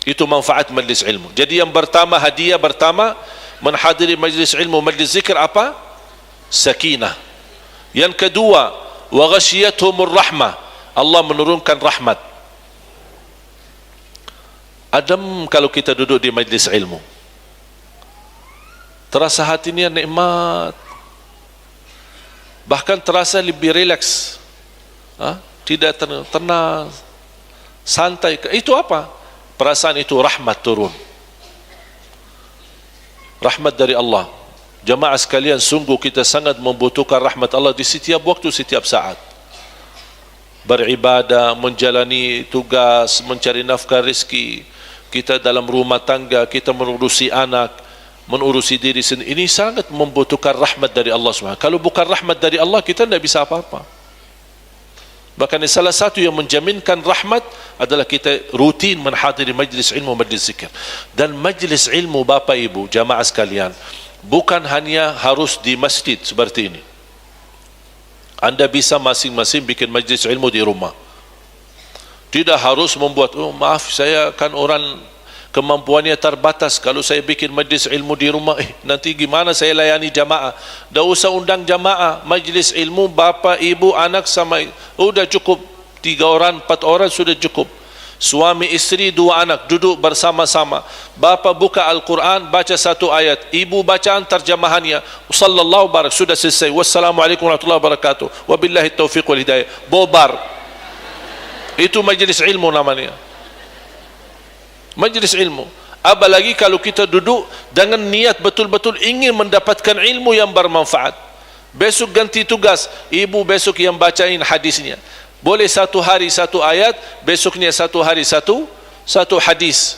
Itu manfaat majlis ilmu. Jadi yang pertama, hadiah pertama menghadiri majlis ilmu, majlis zikir apa? Sakinah. Yang kedua, wa ghasyiyatuhumur rahmah. Allah menurunkan rahmat. Adem kalau kita duduk di majlis ilmu. Terasa hatinya nikmat. Bahkan terasa lebih rileks. Tidak tenang, santai. Itu apa? Perasaan itu rahmat turun. Rahmat dari Allah. Jamaah sekalian, sungguh kita sangat membutuhkan rahmat Allah di setiap waktu, setiap saat. Beribadah, menjalani tugas, mencari nafkah rezeki, kita dalam rumah tangga, kita mengurusi anak, mengurusi diri sendiri. Ini sangat membutuhkan rahmat dari Allah SWT. Kalau bukan rahmat dari Allah, kita tidak bisa apa-apa. Bahkan salah satu yang menjaminkan rahmat adalah kita rutin menghadiri majlis ilmu, majlis zikir. Dan majlis ilmu, Bapak Ibu, jamaah sekalian, bukan hanya harus di masjid seperti ini. Anda bisa masing-masing bikin majlis ilmu di rumah. Tidak harus membuat, maaf saya kan orang kemampuannya terbatas, kalau saya bikin majlis ilmu di rumah, nanti gimana saya layani jamaah? Dah usah undang jamaah, majlis ilmu bapa, ibu, anak sama, sudah cukup 3 orang, 4 orang sudah cukup. Suami, istri, 2 anak duduk bersama-sama. Bapa buka Al-Quran, baca 1 ayat, ibu bacaan terjemahannya, sallallahu barak, sudah selesai. Wassalamualaikum warahmatullahi wabarakatuh. Wabillahi taufiq wal hidayah. Bobar. Itu majlis ilmu namanya. Majlis ilmu. Apalagi kalau kita duduk dengan niat betul-betul ingin mendapatkan ilmu yang bermanfaat. Besok ganti tugas, ibu besok yang bacain hadisnya. Boleh 1 hari 1 ayat, besoknya 1 hari 1 hadis.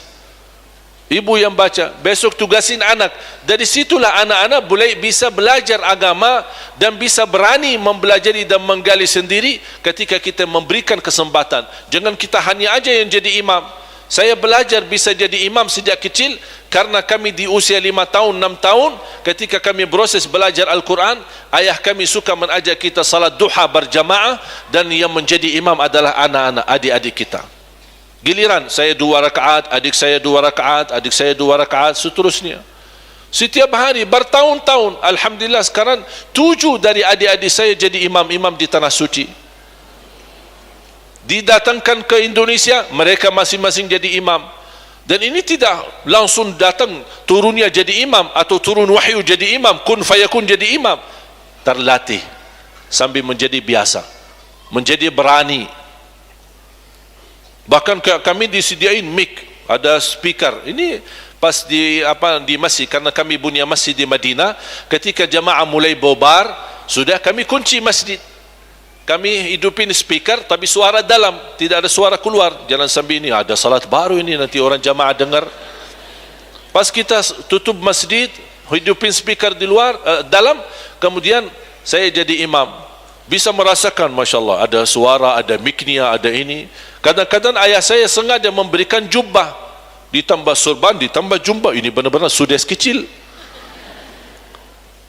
Ibu yang baca, besok tugasin anak. Dari situlah anak-anak boleh bisa belajar agama dan bisa berani mempelajari dan menggali sendiri ketika kita memberikan kesempatan. Jangan kita hanya aja yang jadi imam. Saya belajar bisa jadi imam sejak kecil karena kami di usia 5 tahun, 6 tahun ketika kami proses belajar Al-Quran, ayah kami suka mengajak kita salat duha berjamaah dan yang menjadi imam adalah anak-anak, adik-adik kita. Giliran saya 2 rakaat, adik saya 2 rakaat, adik saya 2 rakaat, seterusnya. Setiap hari bertahun-tahun, alhamdulillah sekarang 7 dari adik-adik saya jadi imam-imam di tanah suci. Didatangkan ke Indonesia, mereka masing-masing jadi imam. Dan ini tidak langsung datang turunnya jadi imam atau turun wahyu jadi imam, kun fayakun jadi imam. Terlatih sambil menjadi biasa, menjadi berani. Bahkan kami disediain mic, ada speaker. Ini pas di masjid, karena kami punya masjid di Madinah. Ketika jamaah mulai bobar, sudah kami kunci masjid. Kami hidupin speaker, tapi suara dalam, tidak ada suara keluar. Jangan sampai ini ada salat baru ini nanti orang jamaah dengar. Pas kita tutup masjid, hidupin speaker di luar, dalam, kemudian saya jadi imam. Bisa merasakan, Masya Allah, ada suara, ada miknya, ada ini. Kadang-kadang ayah saya sengaja memberikan jubah, ditambah surban, ditambah jubah. Ini benar-benar sudes kecil.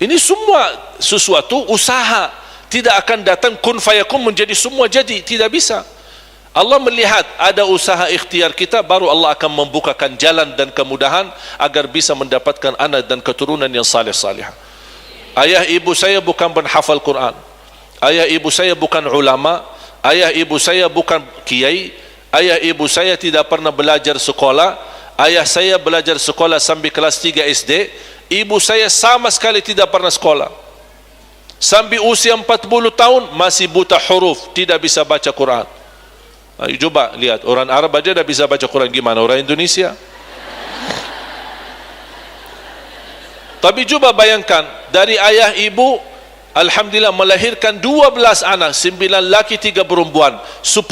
Ini semua sesuatu usaha. Tidak akan datang kun fayakun menjadi semua jadi. Tidak bisa. Allah melihat ada usaha ikhtiar kita, baru Allah akan membukakan jalan dan kemudahan agar bisa mendapatkan anak dan keturunan yang saleh-salihah. Ayah ibu saya bukan penghafal Quran. Ayah ibu saya bukan ulama. ayah ibu saya bukan kiai, ayah ibu saya tidak pernah belajar sekolah, ayah saya belajar sekolah sampai kelas 3 SD, ibu saya sama sekali tidak pernah sekolah. Sampai usia 40 tahun masih buta huruf, tidak bisa baca Quran. Ayo coba lihat, orang Arab aja tidak bisa baca Quran, gimana orang Indonesia? Tapi coba bayangkan, dari ayah ibu alhamdulillah melahirkan 12 anak, 9 laki 3 perempuan, 10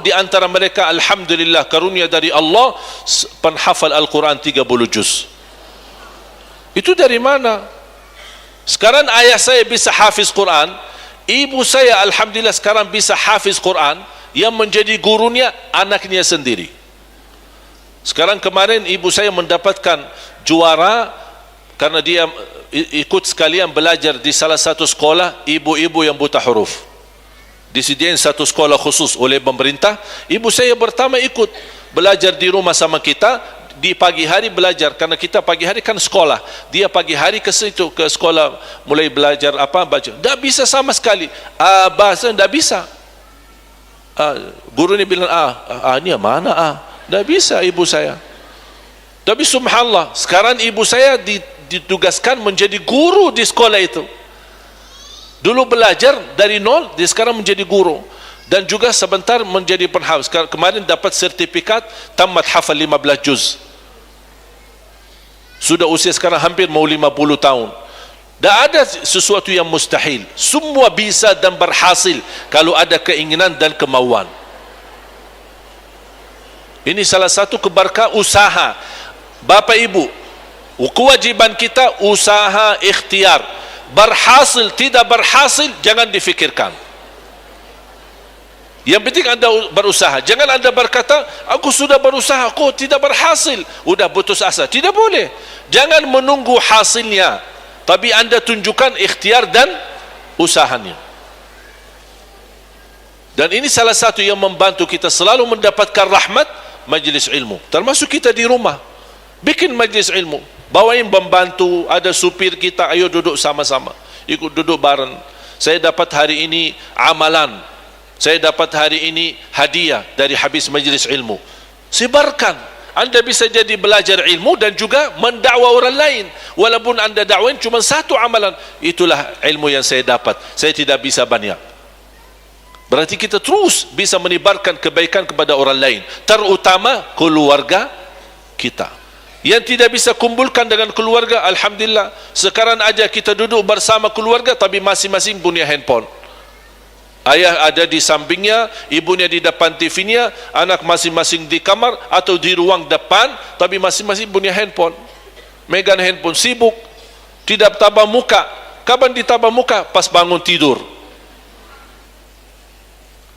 di antara mereka alhamdulillah karunia dari Allah penghafal Al-Quran 30 juz. Itu dari mana? Sekarang ayah saya bisa hafiz Quran, ibu saya alhamdulillah sekarang bisa hafiz Quran, yang menjadi gurunya anaknya sendiri. Sekarang kemarin ibu saya mendapatkan juara karena dia ikut sekalian belajar di salah satu sekolah ibu-ibu yang buta huruf. Disediakan satu sekolah khusus oleh pemerintah. Ibu saya pertama ikut belajar di rumah sama kita, di pagi hari belajar, karena kita pagi hari kan sekolah, dia pagi hari ke situ, ke sekolah mulai belajar apa, baca. Tak bisa sama sekali, bahasa tak bisa. Guru ni bilang ni mana tak bisa ibu saya. Tapi subhanallah, sekarang ibu saya ditugaskan menjadi guru di sekolah itu. Dulu belajar dari nol, dia sekarang menjadi guru, dan juga sebentar menjadi penhafaz. Kemarin dapat sertifikat tamat hafal 15 juz. Sudah usia sekarang hampir mau 50 tahun. Tak ada sesuatu yang mustahil, semua bisa dan berhasil kalau ada keinginan dan kemauan. Ini salah satu keberkah usaha. Bapak ibu, kewajiban kita usaha ikhtiar. Berhasil tidak berhasil jangan difikirkan. Yang penting anda berusaha. Jangan anda berkata, aku sudah berusaha kok tidak berhasil, udah putus asa. Tidak boleh. Jangan menunggu hasilnya, tapi anda tunjukkan ikhtiar dan usahanya. Dan ini salah satu yang membantu kita selalu mendapatkan rahmat, majlis ilmu. Termasuk kita di rumah, bikin majlis ilmu, bawain pembantu, ada supir kita, ayo duduk sama-sama, ikut duduk bareng. Saya dapat hari ini amalan, saya dapat hari ini hadiah dari habis majlis ilmu. Sebarkan. Anda bisa jadi belajar ilmu dan juga mendakwa orang lain. Walaupun anda dakwain cuma satu amalan, itulah ilmu yang saya dapat, saya tidak bisa banyak. Berarti kita terus bisa menyebarkan kebaikan kepada orang lain, terutama keluarga kita. Yang tidak bisa kumpulkan dengan keluarga, alhamdulillah sekarang aja kita duduk bersama keluarga, tapi masing-masing punya handphone. Ayah ada di sampingnya, ibunya di depan TV-nya, anak masing-masing di kamar atau di ruang depan, tapi masing-masing punya handphone. Megang handphone, sibuk, tidak tabah muka. Kapan ditabah muka? Pas bangun tidur.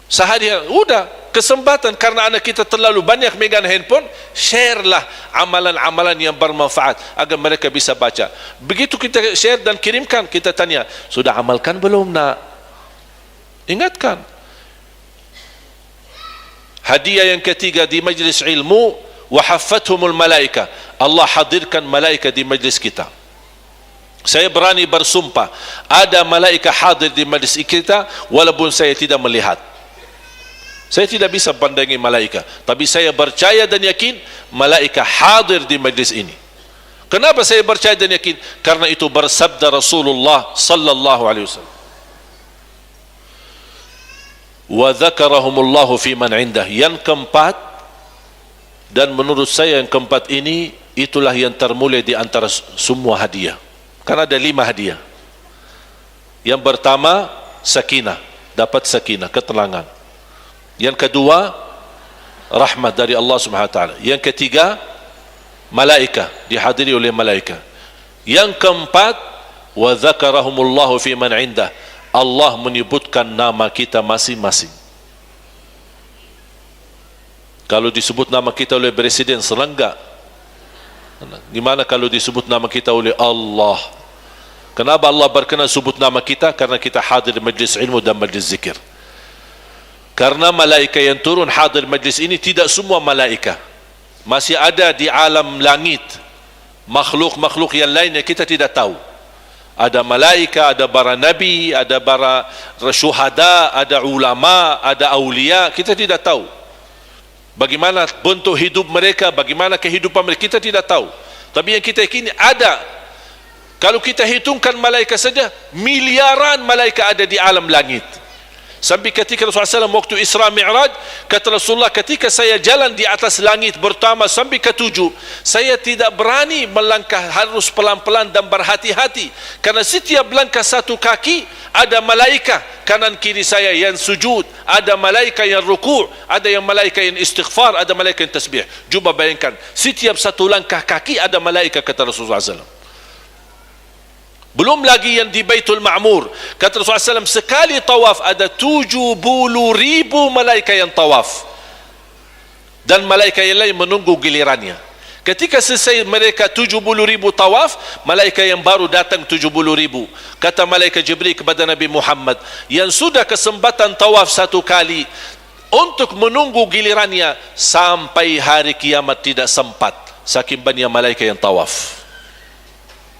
Seharian, udah kesempatan, karena anak kita terlalu banyak megang handphone, sharelah amalan-amalan yang bermanfaat agar mereka bisa baca. Begitu kita share dan kirimkan, kita tanya, sudah amalkan belum nak? Ingatkan. Hadiah yang ketiga di majlis ilmu, wa haffathumul malaika. Allah hadirkan malaikat di majlis kita. Saya berani bersumpah, ada malaikat hadir di majlis kita walaupun saya tidak melihat. Saya tidak bisa pandangi malaikat, tapi saya percaya dan yakin malaikat hadir di majlis ini. Kenapa saya percaya dan yakin? Karena itu bersabda Rasulullah sallallahu alaihi wasallam, wa dzakarahumullahu fi man indah. Yang keempat, dan menurut saya yang keempat ini itulah yang termulia di antara semua hadiah, karena ada 5 hadiah. Yang pertama sakinah, dapat sakinah, ketenangan. Yang kedua rahmat dari Allah Subhanahu wa taala. Yang ketiga malaikah, dihadiri oleh malaikah. Yang keempat wa dzakarahumullahu fi man indah, Allah menyebutkan nama kita masing-masing. Kalau disebut nama kita oleh presiden, senang enggak? Gimana kalau disebut nama kita oleh Allah? Kenapa Allah berkenan sebut nama kita? Karena kita hadir di majlis ilmu dan majlis zikir. Karena malaikat yang turun hadir majlis ini tidak semua malaikat. Masih ada di alam langit makhluk-makhluk yang lainnya kita tidak tahu. Ada malaika, ada para nabi, ada para syuhada, ada ulama, ada aulia. Kita tidak tahu bagaimana bentuk hidup mereka, bagaimana kehidupan mereka, kita tidak tahu. Tapi yang kita yakini ada. Kalau kita hitungkan malaikat saja, miliaran malaikat ada di alam langit. Sampai ketika Rasulullah SAW waktu Isra Mi'raj, kata Rasulullah, ketika saya jalan di atas langit pertama sampai ke-7, saya tidak berani melangkah, harus pelan-pelan dan berhati-hati, karena setiap langkah satu kaki ada malaikat kanan kiri saya yang sujud, ada malaikat yang ruku', ada yang malaikat yang istighfar, ada malaikat yang tasbih. Cuba bayangkan, setiap satu langkah kaki ada malaikat, kata Rasulullah SAW. Belum lagi yang di Baitul Ma'mur, kata Rasulullah SAW, sekali tawaf ada 70,000 malaikat yang tawaf, dan malaikat yang lain menunggu gilirannya. Ketika selesai mereka 70,000 tawaf, malaikat yang baru datang 70,000. Kata malaikat Jibril kepada Nabi Muhammad, yang sudah kesempatan tawaf satu kali, untuk menunggu gilirannya sampai hari kiamat tidak sempat, saking banyak malaikat yang tawaf.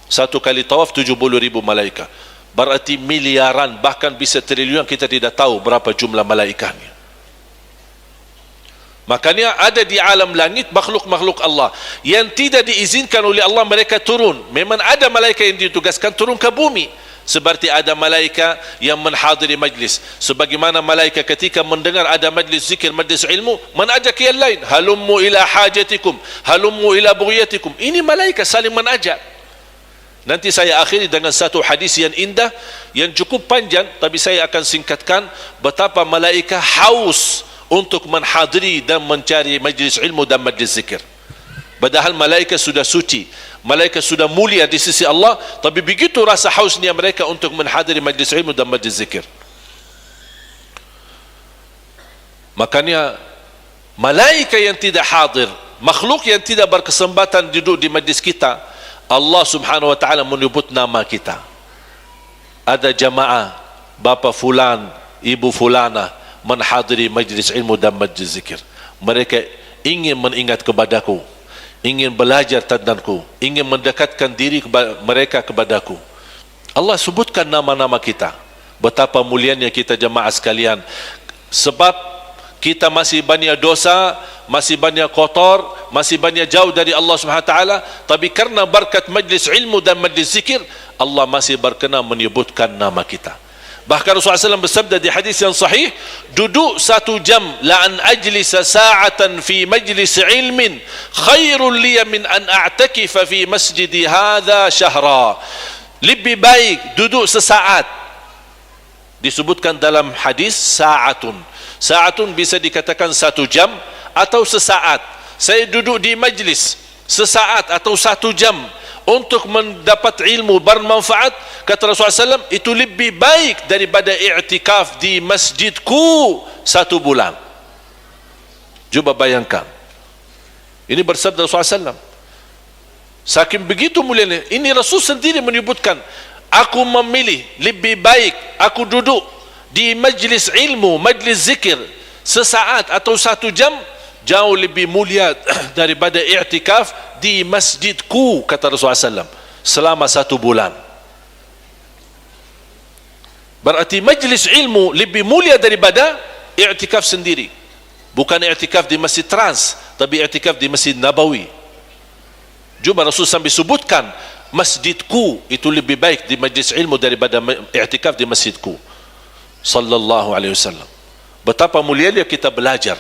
Satu kali tawaf 70,000 malaikat, berarti miliaran, bahkan bisa triliunan, kita tidak tahu berapa jumlah malaikatnya. Makanya ada di alam langit makhluk-makhluk Allah yang tidak diizinkan oleh Allah mereka turun. Memang ada malaikat yang ditugaskan turun ke bumi, seperti ada malaikat yang menghadiri majlis, sebagaimana malaikat ketika mendengar ada majlis zikir, majlis ilmu, menajak yang lain, halummu ila hajatikum, halummu ila bughyatikum. Ini malaikat saling menajak. Nanti saya akhiri dengan satu hadis yang indah, yang cukup panjang, tapi saya akan singkatkan betapa malaikat haus untuk menghadiri dan mencari majlis ilmu dan majlis zikir. Padahal malaikat sudah suci, malaikat sudah mulia di sisi Allah, tapi begitu rasa hausnya mereka untuk menghadiri majlis ilmu dan majlis zikir. Makanya malaikat yang tidak hadir, makhluk yang tidak berkesempatan duduk di majlis kita, Allah subhanahu wa ta'ala menyebut nama kita. Ada jamaah bapa fulan, ibu fulana menghadiri majlis ilmu dan majlis zikir. Mereka ingin mengingat kepadaku, ingin belajar tentangku, ingin mendekatkan diri mereka kepadaku. Allah sebutkan nama-nama kita. Betapa mulianya kita jamaah sekalian. Sebab kita masih banyak dosa, masih banyak kotor, masih banyak jauh dari Allah Subhanahu wa taala, tapi karena berkat majlis ilmu dan majlis zikir, Allah masih berkenan menyebutkan nama kita. Bahkan Rasulullah SAW bersabda di hadis yang sahih, duduk 1 jam la an ajlisa sa'atan fi majlis ilmin khairul liya min an a'takifa fi masjidi hadha syahra. Lebih baik duduk sesaat. Disebutkan dalam hadis sa'atun. Sa'atun bisa dikatakan 1 jam atau sesaat. Saya duduk di majlis sesaat atau 1 jam untuk mendapat ilmu bermanfaat, kata Rasulullah SAW, itu lebih baik daripada i'tikaf di masjidku 1 bulan. Cuba bayangkan, ini bersabda Rasulullah SAW. Saking begitu mulianya, ini Rasul sendiri menyebutkan, aku memilih lebih baik aku duduk di majlis ilmu, majlis zikir sesaat atau 1 jam, jauh lebih mulia daripada i'tikaf di masjidku, kata Rasulullah SAW, selama 1 bulan. Berarti majlis ilmu lebih mulia daripada i'tikaf sendiri. Bukan i'tikaf di Masjid Trans, tapi i'tikaf di Masjid Nabawi. Juga Rasul sampai sebutkan, masjidku itu lebih baik di majlis ilmu daripada i'tikaf di masjidku, sallallahu alaihi wasallam. Betapa mulianya kita belajar.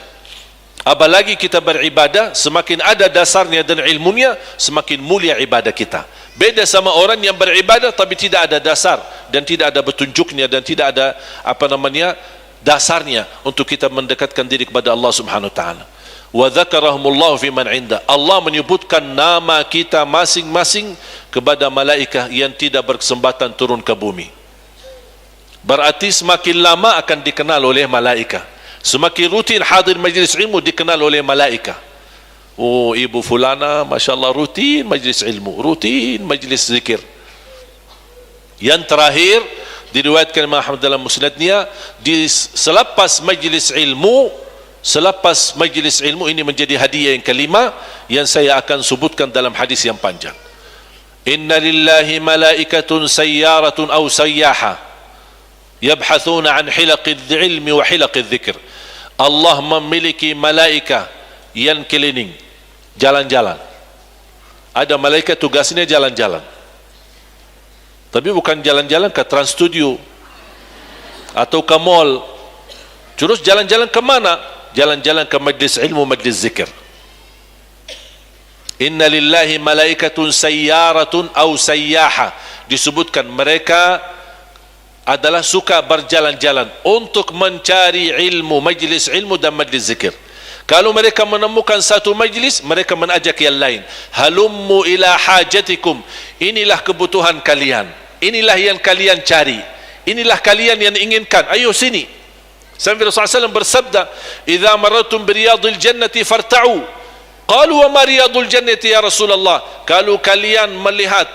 Apalagi kita beribadah, semakin ada dasarnya dan ilmunya, semakin mulia ibadah kita. Beda sama orang yang beribadah tapi tidak ada dasar dan tidak ada petunjuknya dan tidak ada dasarnya untuk kita mendekatkan diri kepada Allah Subhanahu wa taala. Wa dzakarahumullahu fi man 'inda. Allah menyebutkan nama kita masing-masing kepada malaikat yang tidak berkesempatan turun ke bumi. Berarti semakin lama akan dikenal oleh malaikat. Semakin rutin hadir majlis ilmu dikenal oleh malaikat. Oh, ibu fulana masya-Allah rutin majlis ilmu, rutin majlis zikir. Yang terakhir diriwayatkan Imam Ahmad dalam musnadnya, selepas majlis ilmu ini menjadi hadiah yang kelima yang saya akan sebutkan dalam hadis yang panjang. Inna lillahi malaikatun sayyaratun aw sayyaha yabhathuna an hilaqil ilmi wa hilaqil dzikr. Allah memiliki malaika yang keliling jalan-jalan. Ada malaikat tugasnya jalan-jalan, tapi bukan jalan-jalan ke Trans Studio atau ke mall. Terus jalan-jalan ke mana? Jalan-jalan ke majlis ilmu, majlis zikir. Inna lillahi malaikatun sayyaratun aw sayyaha, disebutkan mereka adalah suka berjalan-jalan untuk mencari ilmu, majlis ilmu dan majlis zikir. Kalau mereka menemukan satu majlis, mereka mengajak yang lain. Halummu ila hajatikum, inilah kebutuhan kalian, inilah yang kalian cari, inilah kalian yang inginkan, ayo sini. Sampai Rasulullah SAW bersabda, idza marratum biriyadil jannati farta'u. Qalu wa ma riyadul jannati ya Rasulullah, kalau kalian melihat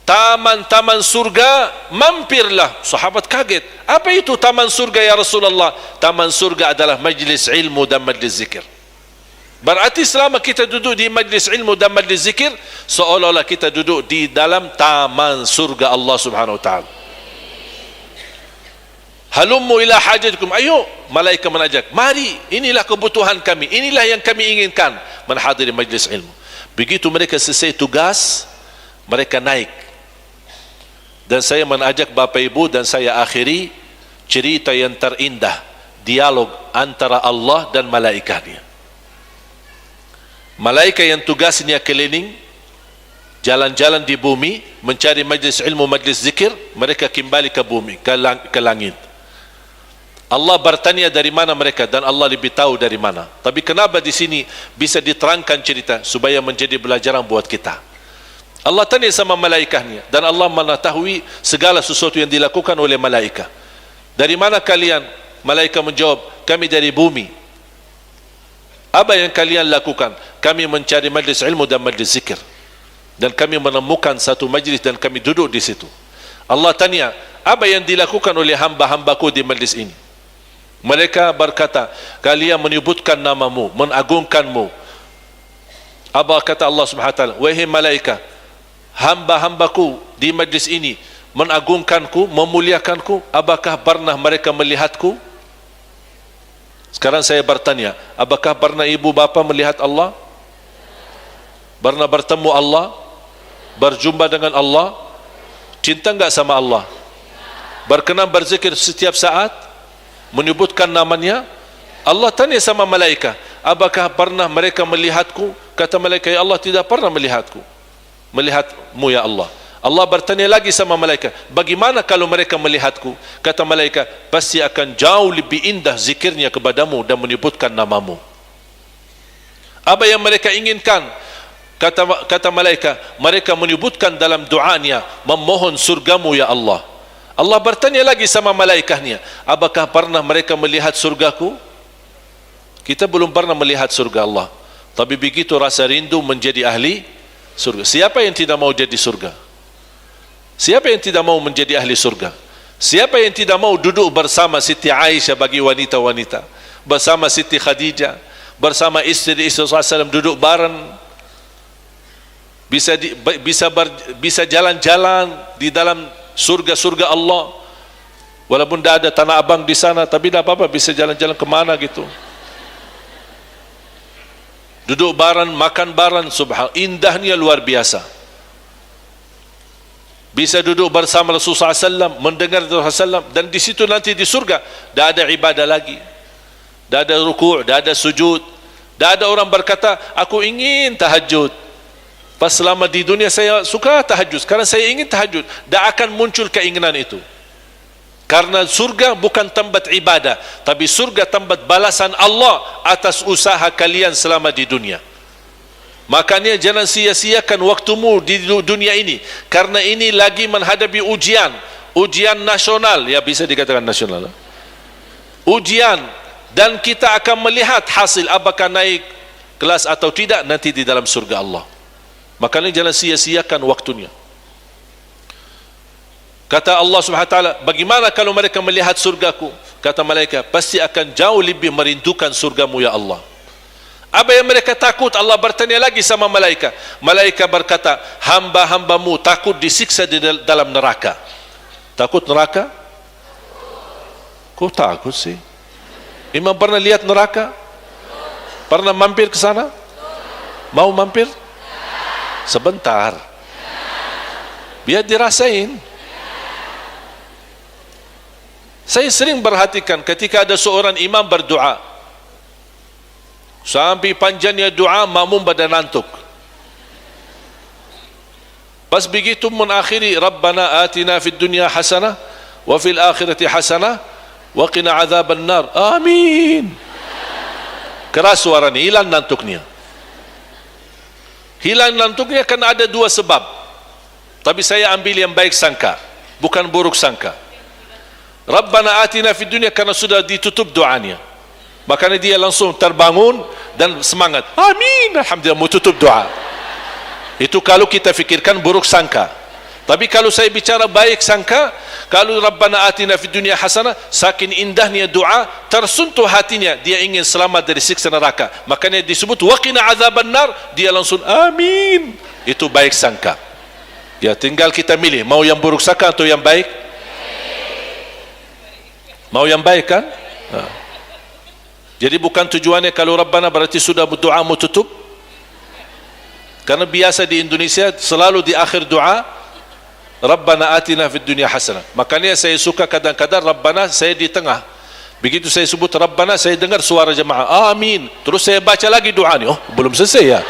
taman-taman surga, mampirlah. Sahabat kaget, apa itu taman surga ya Rasulullah? Taman surga adalah majlis ilmu dan majlis zikir. Berarti selama kita duduk di majlis ilmu dan majlis zikir, seolah-olah kita duduk di dalam taman surga Allah Subhanahu wa taala. Halummu ila hajatikum, ayo, malaikat menajak, mari, inilah kebutuhan kami, inilah yang kami inginkan, menghadiri majlis ilmu. Begitu mereka selesai tugas, mereka naik. Dan saya mengajak Bapak Ibu dan saya akhiri cerita yang terindah, dialog antara Allah dan malaikatnya. Malaikat yang tugasnya keliling, jalan-jalan di bumi, mencari majlis ilmu, majlis zikir, mereka kembali ke bumi, ke langit. Allah bertanya dari mana mereka, dan Allah lebih tahu dari mana. Tapi kenapa di sini bisa diterangkan cerita supaya menjadi pelajaran buat kita. Allah tanya sama malaikatnya, dan Allah mengetahui segala sesuatu yang dilakukan oleh malaikat. Dari mana kalian? Malaikat menjawab, kami dari bumi. Apa yang kalian lakukan? Kami mencari majlis ilmu dan majlis zikir, dan kami menemukan satu majlis dan kami duduk di situ. Allah tanya, apa yang dilakukan oleh hamba-hambaku di majlis ini? Mereka berkata, kalian menyebutkan namamu, mengagungkanmu. Apa kata Allah Subhanahu wa taala? Wahai malaikat, hamba-hambaku di majlis ini mengagungkanku, memuliakanku, apakah pernah mereka melihatku? Sekarang saya bertanya, apakah pernah ibu bapa melihat Allah? Pernah bertemu Allah? Berjumpa dengan Allah? Cinta enggak sama Allah? Berkenan berzikir setiap saat? Menyebutkan namanya? Allah tanya sama malaikat, apakah pernah mereka melihatku? Kata malaikat, ya Allah, tidak pernah melihatmu ya Allah. Allah bertanya lagi sama malaikat, bagaimana kalau mereka melihatku? Kata malaikat, pasti akan jauh lebih indah zikirnya kepadamu dan menyebutkan namamu. Apa yang mereka inginkan? Kata malaikat, mereka menyebutkan dalam doanya, memohon surgamu ya Allah. Allah bertanya lagi sama malaikatnya, apakah pernah mereka melihat surgaku? Kita belum pernah melihat surga Allah, tapi begitu rasa rindu menjadi ahli surga. Siapa yang tidak mau jadi surga? Siapa yang tidak mau menjadi ahli surga? Siapa yang tidak mau duduk bersama Siti Aisyah bagi wanita-wanita, bersama Siti Khadijah, bersama istri-istri Rasulullah SAW, duduk bareng, bisa jalan-jalan di dalam surga-surga Allah. Walaupun tidak ada Tanah Abang di sana, tapi tidak apa-apa, bisa jalan-jalan kemana gitu, duduk bareng, makan bareng. Subhanallah, indahnya luar biasa. Bisa duduk bersama Rasulullah SAW, mendengar Rasulullah SAW, dan di situ nanti di surga tidak ada ibadah lagi, tidak ada ruku', tidak ada sujud, tidak ada orang berkata aku ingin tahajud, pas selama di dunia saya suka tahajud, sekarang saya ingin tahajud. Tak akan muncul keinginan itu, karena surga bukan tempat ibadah, tapi surga tempat balasan Allah atas usaha kalian selama di dunia. Makanya jangan sia-siakan waktumu di dunia ini, karena ini lagi menghadapi ujian nasional, ya bisa dikatakan nasional, ujian, dan kita akan melihat hasil apakah naik kelas atau tidak nanti di dalam surga Allah. Makanya jangan sia-siakan waktunya. Kata Allah Subhanahu wa taala, bagaimana kalau mereka melihat surgaku? Kata malaikat, pasti akan jauh lebih merindukan surgamu ya Allah. Apa yang mereka takut? Allah bertanya lagi sama malaikat. Malaikat berkata, hamba-hambamu takut disiksa di dalam neraka. Takut neraka? Kau takut sih? Imam pernah lihat neraka? Pernah mampir ke sana? Mau mampir? Sebentar, biar dirasain. Saya sering perhatikan ketika ada seorang imam berdoa, sampai panjangnya doa, makmum pada ngantuk. Pas begitu mengakhiri, Rabbana atina fid dunya hasanah wa fil akhirati hasanah wa qina adzaban nar. Amin. Keras suaranya, hilang ngantuknya. Hilang ngantuknya kan ada dua sebab. Tapi saya ambil yang baik sangka, bukan buruk sangka. Rabbana atina fid dunya karena sudah ditutup doanya. Makanya dia langsung terbangun dan semangat. Amin, alhamdulillah, mau tutup doa. Itu kalau kita fikirkan buruk sangka. Tapi kalau saya bicara baik sangka, kalau Rabbana atina fid dunya hasanah, saking indahnya doa, tersentuh hatinya, dia ingin selamat dari siksa neraka. Makanya disebut waqina azaban nar, dia langsung amin. Itu baik sangka. Ya, tinggal kita milih mau yang buruk sangka atau yang baik. Mau yang baik kan? Jadi bukan tujuannya kalau Rabbana berarti sudah berdoa mau tutup. Karena biasa di Indonesia selalu di akhir doa Rabbana atina fid dunya hasanah. Makanya saya suka kadang-kadang Rabbana saya di tengah. Begitu saya sebut Rabbana, saya dengar suara jemaah amin. Terus saya baca lagi doa ni. Oh, belum selesai ya.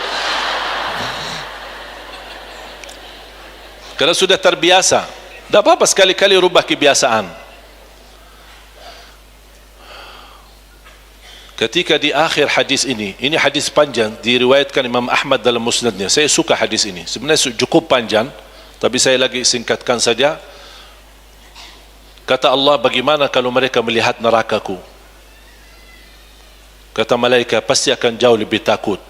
Karena sudah terbiasa. Tak apa-apa sekali-kali rubah kebiasaan. Ketika di akhir hadis ini hadis panjang, diriwayatkan Imam Ahmad dalam musnadnya. Saya suka hadis ini, sebenarnya cukup panjang, tapi saya lagi singkatkan saja. Kata Allah, bagaimana kalau mereka melihat nerakaku? Kata malaikat, pasti akan jauh lebih takut.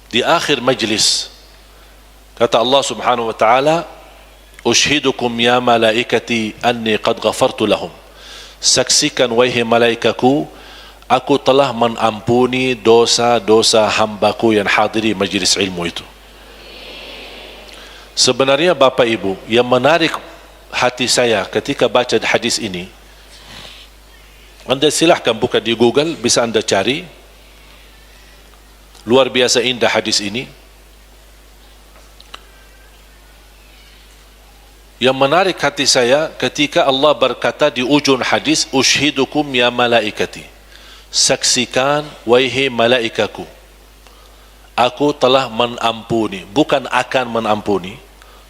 Di akhir majlis kata Allah subhanahu wa ta'ala, ushidukum ya malaikati anni qad ghafartu lahum. Saksikan wahai malaikatku, aku telah mengampuni dosa-dosa hambaku yang hadiri majlis ilmu itu. Sebenarnya Bapak Ibu, yang menarik hati saya ketika baca hadis ini, anda silahkan buka di Google, bisa anda cari. Luar biasa indah hadis ini. Yang menarik hati saya ketika Allah berkata di ujung hadis, ushidukum ya malaikati, saksikan wahai malaikatku, aku telah mengampuni, bukan akan mengampuni,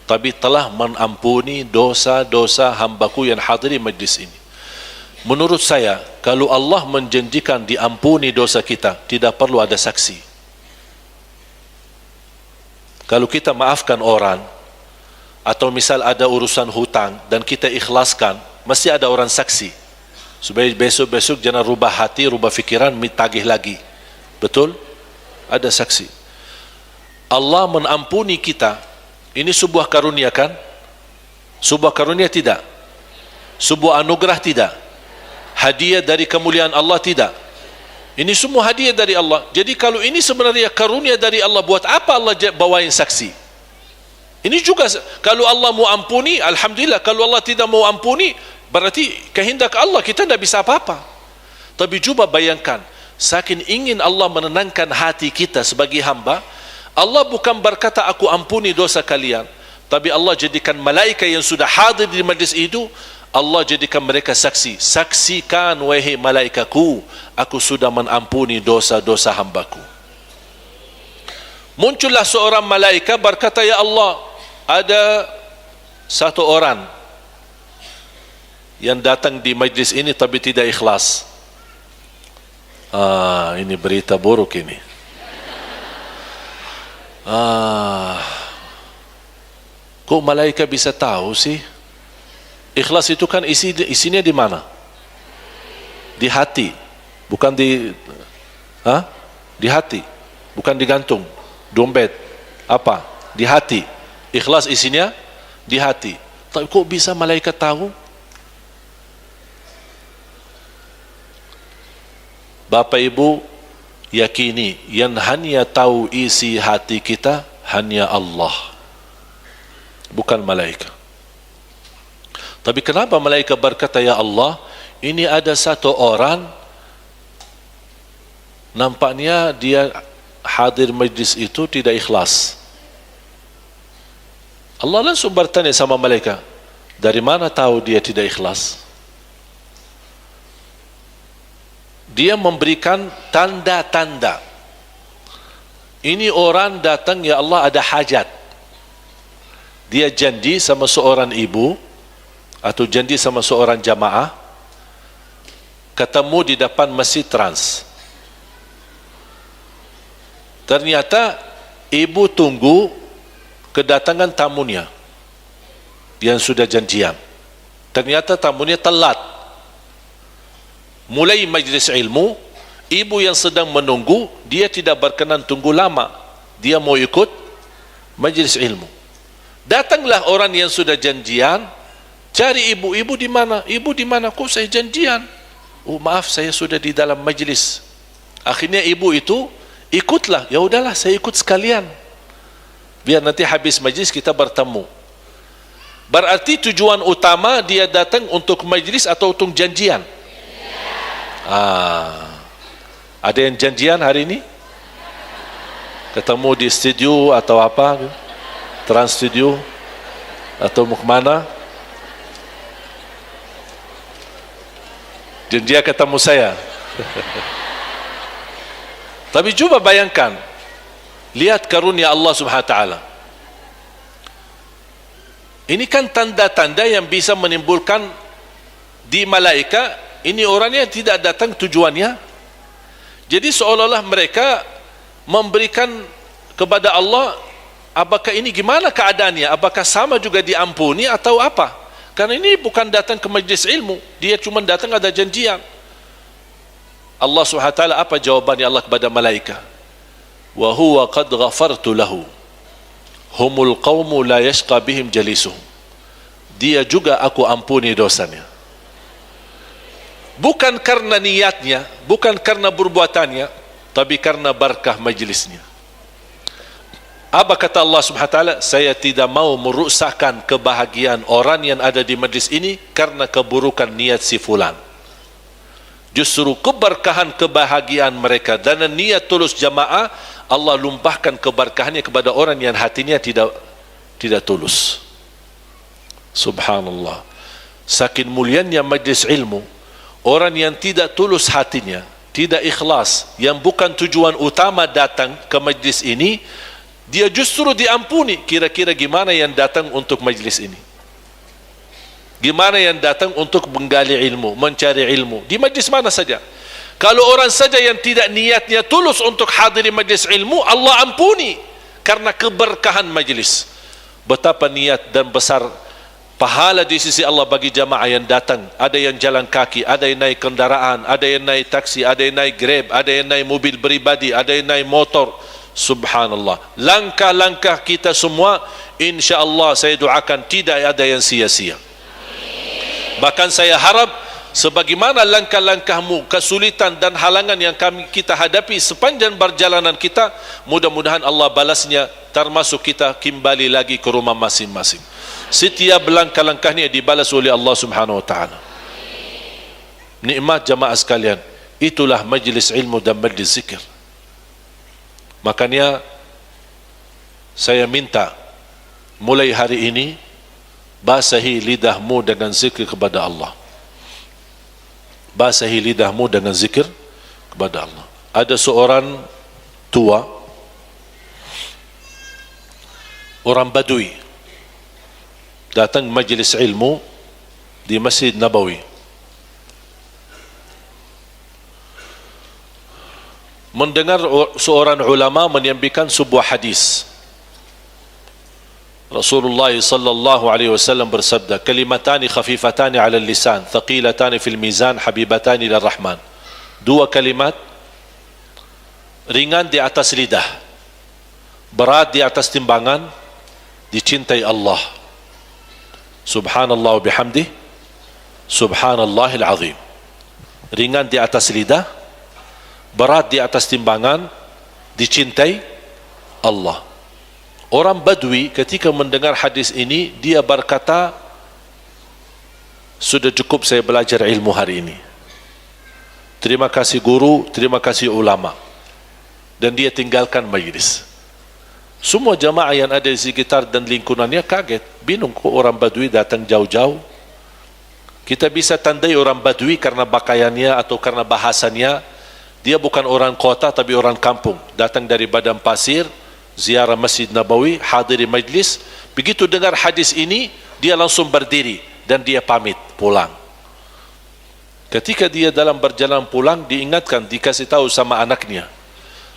tapi telah mengampuni dosa-dosa hambaku yang hadiri majlis ini. Menurut saya, kalau Allah menjanjikan diampuni dosa kita, tidak perlu ada saksi. Kalau kita maafkan orang, atau misal ada urusan hutang dan kita ikhlaskan, mesti ada orang saksi supaya besok-besok jangan rubah hati, rubah fikiran, tagih lagi. Betul? Ada saksi. Allah mengampuni kita, ini sebuah karunia kan? Sebuah karunia tidak? Sebuah anugerah tidak? Hadiah dari kemuliaan Allah tidak? Ini semua hadiah dari Allah. Jadi kalau ini sebenarnya karunia dari Allah, buat apa Allah bawain saksi? Ini juga kalau Allah mau ampuni, alhamdulillah. Kalau Allah tidak mau ampuni, berarti kehendak Allah, kita tidak bisa apa-apa. Tapi coba bayangkan, saking ingin Allah menenangkan hati kita sebagai hamba, Allah bukan berkata aku ampuni dosa kalian, tapi Allah jadikan malaikat yang sudah hadir di majlis itu, Allah jadikan mereka saksi. Saksikan wahai malaikatku, aku sudah mengampuni dosa-dosa hambaku. Muncullah seorang malaikat berkata, ya Allah, ada satu orang yang datang di majlis ini tapi tidak ikhlas. Ini berita buruk ini. Kok malaikat bisa tahu sih? Ikhlas itu kan isinya di mana? Di hati, bukan di di hati, bukan di gantung, dompet, apa? Di hati. Ikhlas isinya di hati. Tapi kok bisa malaikat tahu? Bapak Ibu, yakini yang hanya tahu isi hati kita hanya Allah, bukan malaikat. Tapi kenapa malaikat berkata, ya Allah, ini ada satu orang nampaknya dia hadir majlis itu tidak ikhlas. Allah langsung bertanya sama malaikat, dari mana tahu dia tidak ikhlas? Dia memberikan tanda-tanda. Ini orang datang, ya Allah, ada hajat. Dia janji sama seorang ibu atau janji sama seorang jamaah, ketemu di depan Masjid Trans. Ternyata ibu tunggu kedatangan tamunya yang sudah janjian. Ternyata tamunya telat. Mulai majlis ilmu, ibu yang sedang menunggu, dia tidak berkenan tunggu lama. Dia mau ikut majlis ilmu. Datanglah orang yang sudah janjian, cari ibu. Ibu di mana? Ibu di mana? Kok saya janjian? Oh maaf, saya sudah di dalam majlis. Akhirnya ibu itu ikutlah. Ya udahlah, saya ikut sekalian. Biar nanti habis majlis kita bertemu. Berarti tujuan utama dia datang untuk majlis atau untuk janjian? Ada yang janjian hari ini? Ketemu di studio atau apa? Trans studio? Atau mau kemana? Janjian ketemu saya. Tapi coba bayangkan, lihat karunia Allah Subhanahu wa taala. Ini kan tanda-tanda yang bisa menimbulkan di malaikat, ini orangnya tidak datang tujuannya. Jadi seolah-olah mereka memberikan kepada Allah, apakah ini gimana keadaannya? Apakah sama juga diampuni atau apa? Karena ini bukan datang ke majlis ilmu, dia cuma datang ada janjian. Allah Subhanahu wa taala, apa jawabannya Allah kepada malaikat? Wa huwa qad ghafartu lahu humul qaumu la yashqa bihim jalisuhum. Dia juga aku ampuni dosanya. Bukan karena niatnya, bukan karena perbuatannya, tapi karena berkah majlisnya. Apa kata Allah Subhanahu wa taala? Saya tidak mau merusakkan kebahagiaan orang yang ada di majlis ini karena keburukan niat si fulan. Justru keberkahan kebahagiaan mereka dan niat tulus jamaah, Allah lumpahkan keberkahannya kepada orang yang hatinya tidak tulus. Subhanallah. Saking mulianya majlis ilmu, orang yang tidak tulus hatinya, tidak ikhlas, yang bukan tujuan utama datang ke majlis ini, dia justru diampuni. Kira-kira gimana yang datang untuk majlis ini? Gimana yang datang untuk menggali ilmu, mencari ilmu? Di majlis mana saja. Kalau orang saja yang tidak niatnya tulus untuk hadiri majlis ilmu, Allah ampuni karena keberkahan majlis. Betapa niat dan besar pahala di sisi Allah bagi jamaah yang datang. Ada yang jalan kaki, ada yang naik kendaraan, ada yang naik taksi, ada yang naik Grab, ada yang naik mobil pribadi, ada yang naik motor. Subhanallah. Langkah-langkah kita semua, insya-Allah saya doakan tidak ada yang sia-sia. Bahkan saya harap sebagaimana langkah-langkahmu, kesulitan dan halangan yang kita hadapi sepanjang perjalanan kita, mudah-mudahan Allah balasnya, termasuk kita kembali lagi ke rumah masing-masing. Setiap langkah-langkahnya dibalas oleh Allah Subhanahu wa taala. Nikmat jamaah sekalian, itulah majlis ilmu dan majlis zikir. Makanya saya minta mulai hari ini basahi lidahmu dengan zikir kepada Allah. Basahi lidahmu dengan zikir kepada Allah. Ada seorang tua, orang Badui, datang majlis ilmu di Masjid Nabawi. Mendengar seorang ulama menyampaikan sebuah hadis. Rasulullah sallallahu alaihi wasallam bersabda, kalimatani khafifatani 'ala al-lisan, thaqilatani fil mizan, habibatani lir rahman. Dua kalimat ringan di atas lidah, berat di atas timbangan, dicintai Allah. Subhanallah wa bihamdih, subhanallahil azim. Ringan di atas lidah, berat di atas timbangan, dicintai Allah. Orang Badui ketika mendengar hadis ini, dia berkata, sudah cukup saya belajar ilmu hari ini. Terima kasih guru, terima kasih ulama. Dan dia tinggalkan majlis. Semua jamaah yang ada di sekitar dan lingkungannya kaget. Bingung kok orang Badui datang jauh-jauh. Kita bisa tandai orang Badui karena pakaiannya atau karena bahasanya. Dia bukan orang kota tapi orang kampung. Datang dari Padang Pasir, ziarah Masjid Nabawi, hadiri majlis. Begitu dengar hadis ini, dia langsung berdiri dan dia pamit pulang. Ketika dia dalam berjalan pulang, diingatkan, dikasih tahu sama anaknya,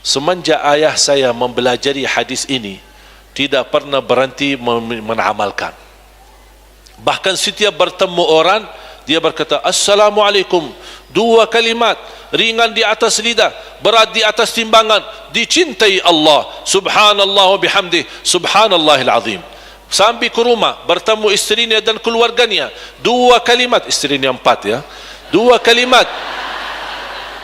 semenjak ayah saya mempelajari hadis ini, tidak pernah berhenti mengamalkan. Bahkan setiap bertemu orang, dia berkata, Assalamualaikum, 2 kalimat, ringan di atas lidah, berat di atas timbangan, dicintai Allah, subhanallah wa bihamdih, subhanallahil azim. Sampai ke rumah, bertemu istrinya dan keluarganya, 2 kalimat, istrinya 4 ya, 2 kalimat.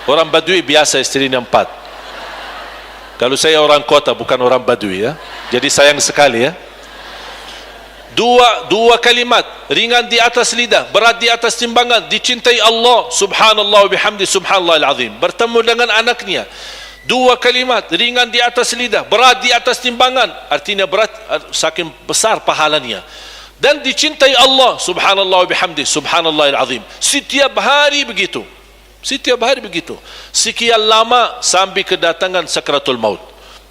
Orang Badui biasa istrinya 4. Kalau saya orang kota bukan orang Badui ya, jadi sayang sekali ya. Dua kalimat, ringan di atas lidah, berat di atas timbangan, dicintai Allah, subhanallah wa bihamdi, subhanallahil azim. Bertemu dengan anaknya, 2 kalimat, ringan di atas lidah, berat di atas timbangan, artinya berat, saking besar pahalanya. Dan dicintai Allah, subhanallah wa bihamdi, subhanallahil azim. Setiap hari begitu. Setiap hari begitu. Sekian lama sampai kedatangan sakratul maut.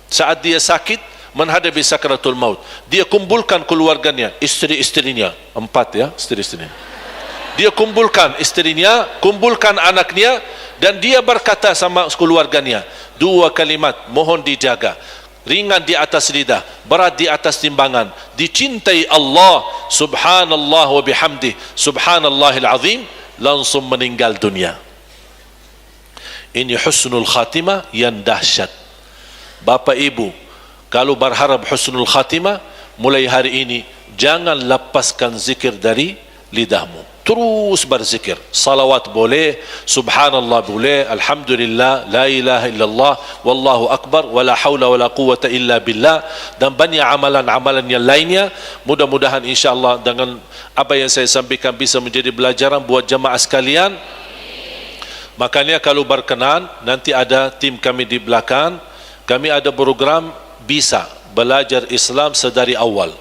Saat dia sakit, menghadapi sakratul maut, dia kumpulkan keluarganya, istri-istrinya, 4 ya, istri-istrinya. Dia kumpulkan istrinya, kumpulkan anaknya, dan dia berkata sama keluarganya, 2 kalimat, mohon dijaga, ringan di atas lidah, berat di atas timbangan, dicintai Allah, subhanallah wa bihamdi, subhanallahil azim, langsung meninggal dunia. Ini husnul khatimah yang dahsyat. Bapak Ibu, kalau berharap husnul khatimah, mulai hari ini jangan lepaskan zikir dari lidahmu. Terus berzikir. Salawat boleh, subhanallah boleh, alhamdulillah, la ilaha illallah, wallahu akbar, wala hawla wala quwata illa billah, dan banyak amalan-amalan yang lainnya. Mudah-mudahan insyaAllah dengan apa yang saya sampaikan bisa menjadi pelajaran buat jamaah sekalian. Makanya kalau berkenan, nanti ada tim kami di belakang. Kami ada program bisa belajar Islam sedari awal.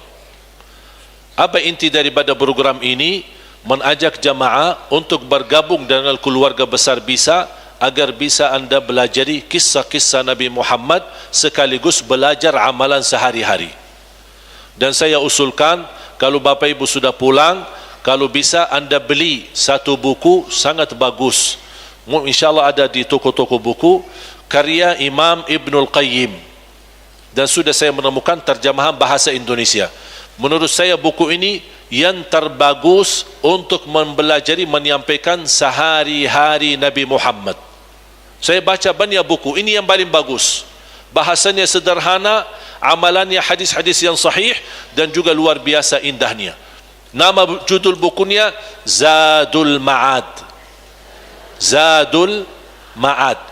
Apa inti daripada program ini? Mengajak jamaah untuk bergabung dengan keluarga besar bisa, agar bisa anda belajari kisah-kisah Nabi Muhammad sekaligus belajar amalan sehari-hari. Dan saya usulkan, kalau Bapak Ibu sudah pulang, kalau bisa anda beli 1 buku sangat bagus, insyaAllah ada di toko-toko buku, karya Imam Ibnul Qayyim, dan sudah saya menemukan terjemahan bahasa Indonesia. Menurut saya buku ini yang terbagus untuk mempelajari, menyampaikan sehari-hari Nabi Muhammad. Saya baca banyak buku, ini yang paling bagus. Bahasanya sederhana, amalannya hadis-hadis yang sahih, dan juga luar biasa indahnya. Nama judul bukunya Zadul Ma'ad. Zadul Ma'ad.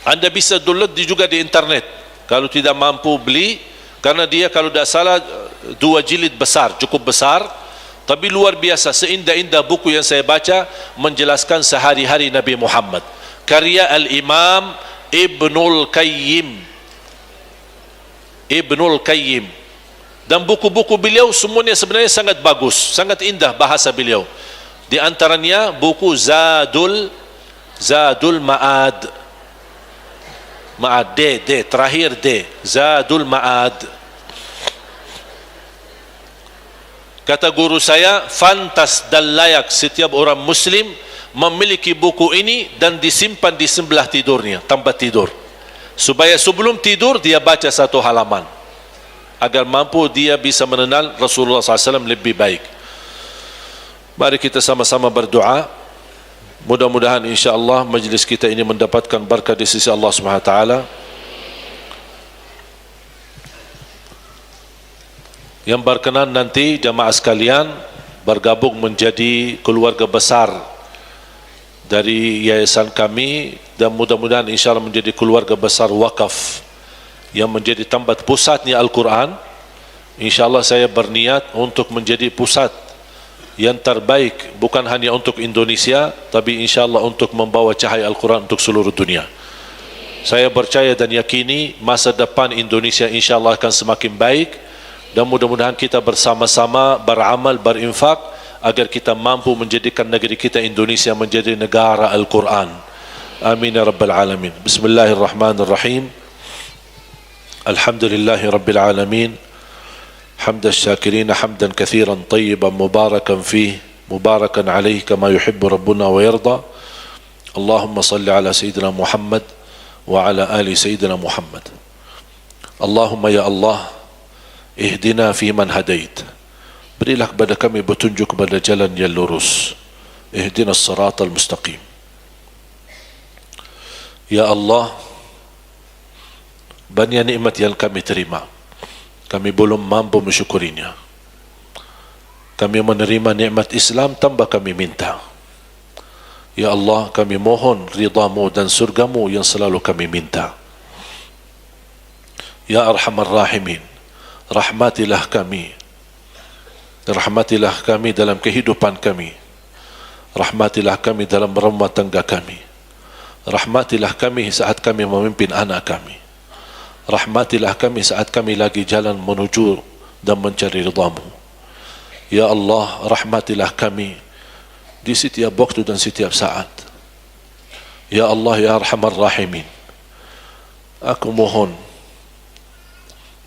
Anda bisa download juga di internet kalau tidak mampu beli, karena dia kalau tidak salah 2 jilid besar, cukup besar, tapi luar biasa, seindah-indah buku yang saya baca menjelaskan sehari-hari Nabi Muhammad. Karya Al-Imam Ibnul Qayyim. Ibnul Qayyim. Dan buku-buku beliau semuanya sebenarnya sangat bagus, sangat indah bahasa beliau. Di antaranya buku Zadul Ma'ad. Ma'ad, D, terakhir D, Zadul Ma'ad. Kata guru saya, fantas dan layak setiap orang muslim memiliki buku ini dan disimpan di sebelah tidurnya, tempat tidur, supaya sebelum tidur dia baca 1 halaman, agar mampu dia bisa mengenal Rasulullah SAW lebih baik. Mari kita sama-sama berdoa. Mudah-mudahan insyaAllah majlis kita ini mendapatkan berkah di sisi Allah SWT. Yang berkenan nanti jamaah sekalian bergabung menjadi keluarga besar dari yayasan kami, dan mudah-mudahan insyaAllah menjadi keluarga besar wakaf yang menjadi tempat pusatnya Al-Quran. InsyaAllah saya berniat untuk menjadi pusat yang terbaik, bukan hanya untuk Indonesia, tapi insyaAllah untuk membawa cahaya Al-Quran untuk seluruh dunia. Saya percaya dan yakini masa depan Indonesia insyaAllah akan semakin baik, dan mudah-mudahan kita bersama-sama beramal, berinfak, agar kita mampu menjadikan negeri kita Indonesia menjadi negara Al-Quran. Amin ya Rabbal Alamin. Bismillahirrahmanirrahim. Alhamdulillahi Rabbil Alamin. حمد الشاكرين حمدا كثيرا طيبا مباركا فيه مباركا عليه كما يحب ربنا ويرضى. اللهم صل على سيدنا محمد وعلى آل سيدنا محمد. اللهم يا الله اهدنا في من هديت, berilah kepada kami petunjuk kepada jalan yang lurus. Ihdinas siratal mustaqim. Ya Allah, banyak nikmat yang kami terima, kami belum mampu mensyukurinya. Kami menerima nikmat Islam tanpa kami minta. Ya Allah, kami mohon ridhamu dan surgamu yang selalu kami minta. Ya Arhamar Rahimin, rahmatilah kami. Rahmatilah kami dalam kehidupan kami. Rahmatilah kami dalam rumah tangga kami. Rahmatilah kami saat kami memimpin anak kami. Rahmatilah kami saat kami lagi jalan menuju dan mencari ridhamu. Ya Allah, rahmatilah kami di setiap waktu dan setiap saat. Ya Allah, ya Arhamar Rahimin, aku mohon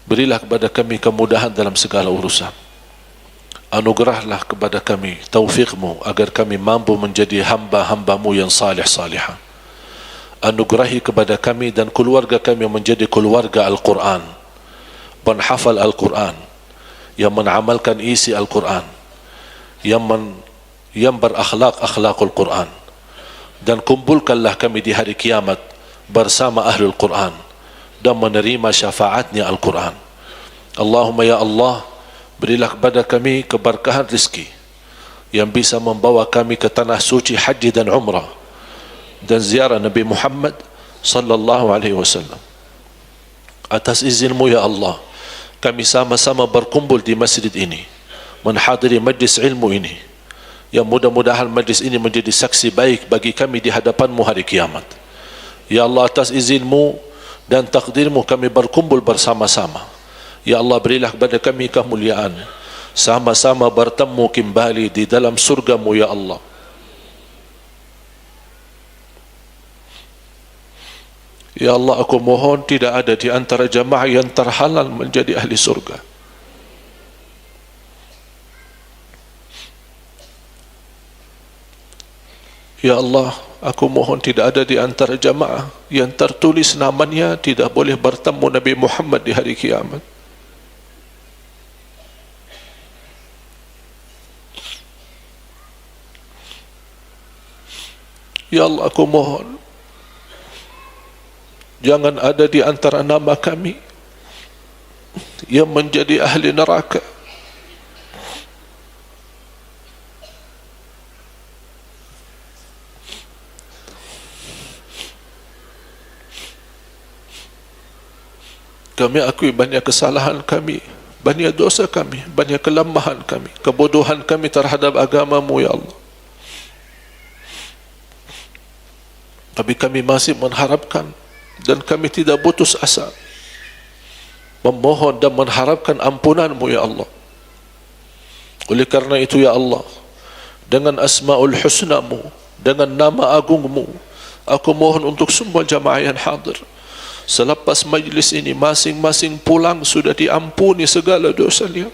berilah kepada kami kemudahan dalam segala urusan. Anugerahlah kepada kami taufikmu agar kami mampu menjadi hamba-hambamu yang salih-salihah. Anugerahi kepada kami dan keluarga kami menjadi keluarga Al-Quran, penghafal Al-Quran, yang mengamalkan isi Al-Quran, yang berakhlak-akhlakul Quran, dan kumpulkanlah kami di hari kiamat bersama Ahlul Quran dan menerima syafaatnya Al-Quran. Allahumma ya Allah, berilah kepada kami keberkahan rizki yang bisa membawa kami ke tanah suci haji dan umrah dan ziarah Nabi Muhammad sallallahu alaihi wasallam. Atas izinmu ya Allah, kami sama-sama berkumpul di masjid ini, menghadiri majlis ilmu ini, yang mudah-mudahan majlis ini menjadi saksi baik bagi kami di hadapanmu hari kiamat. Ya Allah, atas izinmu dan takdirmu kami berkumpul bersama-sama. Ya Allah, berilah kepada kami kemuliaan, sama-sama bertemu kembali di dalam surgamu ya Allah. Ya Allah, aku mohon tidak ada di antara jamaah yang terhalal menjadi ahli surga. Ya Allah, aku mohon tidak ada di antara jamaah yang tertulis namanya tidak boleh bertemu Nabi Muhammad di hari kiamat. Ya Allah, aku mohon jangan ada di antara nama kami yang menjadi ahli neraka. Kami akui banyak kesalahan kami, banyak dosa kami, banyak kelemahan kami, kebodohan kami terhadap agamamu ya Allah. Tapi kami masih mengharapkan dan kami tidak putus asa memohon dan mengharapkan ampunanmu ya Allah. Oleh karena itu ya Allah, dengan asma'ul husnamu, dengan nama agungmu, aku mohon untuk semua jamaah yang hadir, selepas majlis ini masing-masing pulang sudah diampuni segala dosanya.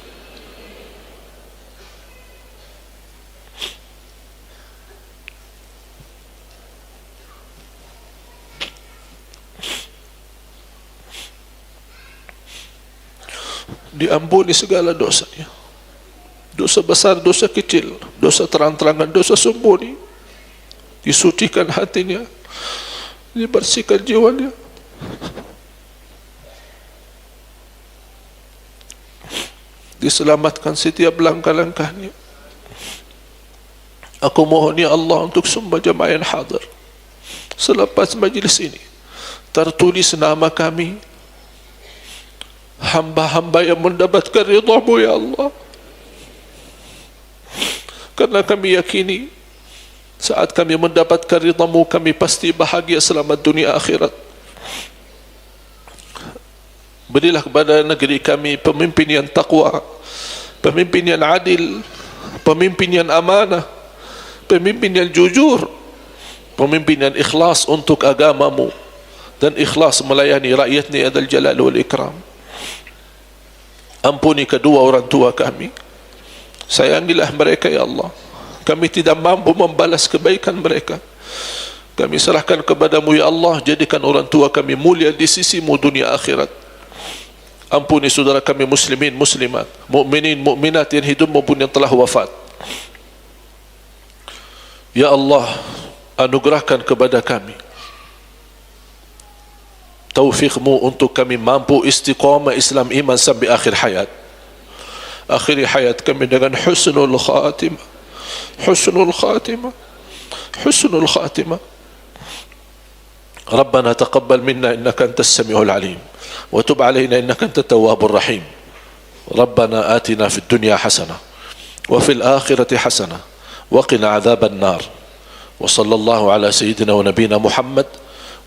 Diampuni segala dosanya, dosa besar, dosa kecil, dosa terang-terangan, dosa sembunyi, disucikan hatinya, dibersihkan jiwanya, diselamatkan setiap langkah-langkahnya. Aku mohon ya Allah untuk semua jemaah yang hadir, selepas majlis ini tertulis nama kami, hamba-hamba yang mendapatkan ridha-Mu ya Allah. Karena kami yakini saat kami mendapatkan ridha-Mu, kami pasti bahagia selamat dunia akhirat. Berilah kepada negeri kami pemimpin yang taqwa, pemimpin yang adil, pemimpin yang amanah, pemimpin yang jujur, pemimpin yang ikhlas untuk agama-Mu dan ikhlas melayani rakyat-Ni ya Dzal Jalal wal Ikram. Ampuni kedua orang tua kami, sayangilah mereka ya Allah. Kami tidak mampu membalas kebaikan mereka. Kami serahkan kepada-Mu ya Allah. Jadikan orang tua kami mulia di sisi-Mu dunia akhirat. Ampuni saudara kami muslimin, muslimat, mukminin, mukminat yang hidup maupun yang telah wafat. Ya Allah, anugerahkan kepada kami taufik-Mu untuk kami mampu istiqamah Islam iman sampai akhir hayat. Akhiri hayat kami dengan husnul khatimah, husnul khatimah, husnul khatimah. ربنا تقبل منا إنك أنت السميع العليم وتب علينا إنك أنت التواب الرحيم. ربنا آتنا في الدنيا حسنة وفي الآخرة حسنة وقنا عذاب النار. وصلى الله على سيدنا ونبينا محمد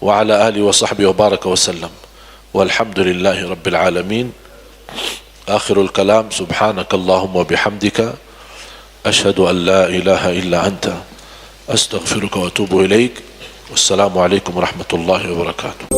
وعلى آله وصحبه وبارك وسلم والحمد لله رب العالمين. آخر الكلام سبحانك اللهم وبحمدك أشهد أن لا إله إلا أنت أستغفرك وأتوب إليك. والسلام عليكم ورحمة الله وبركاته.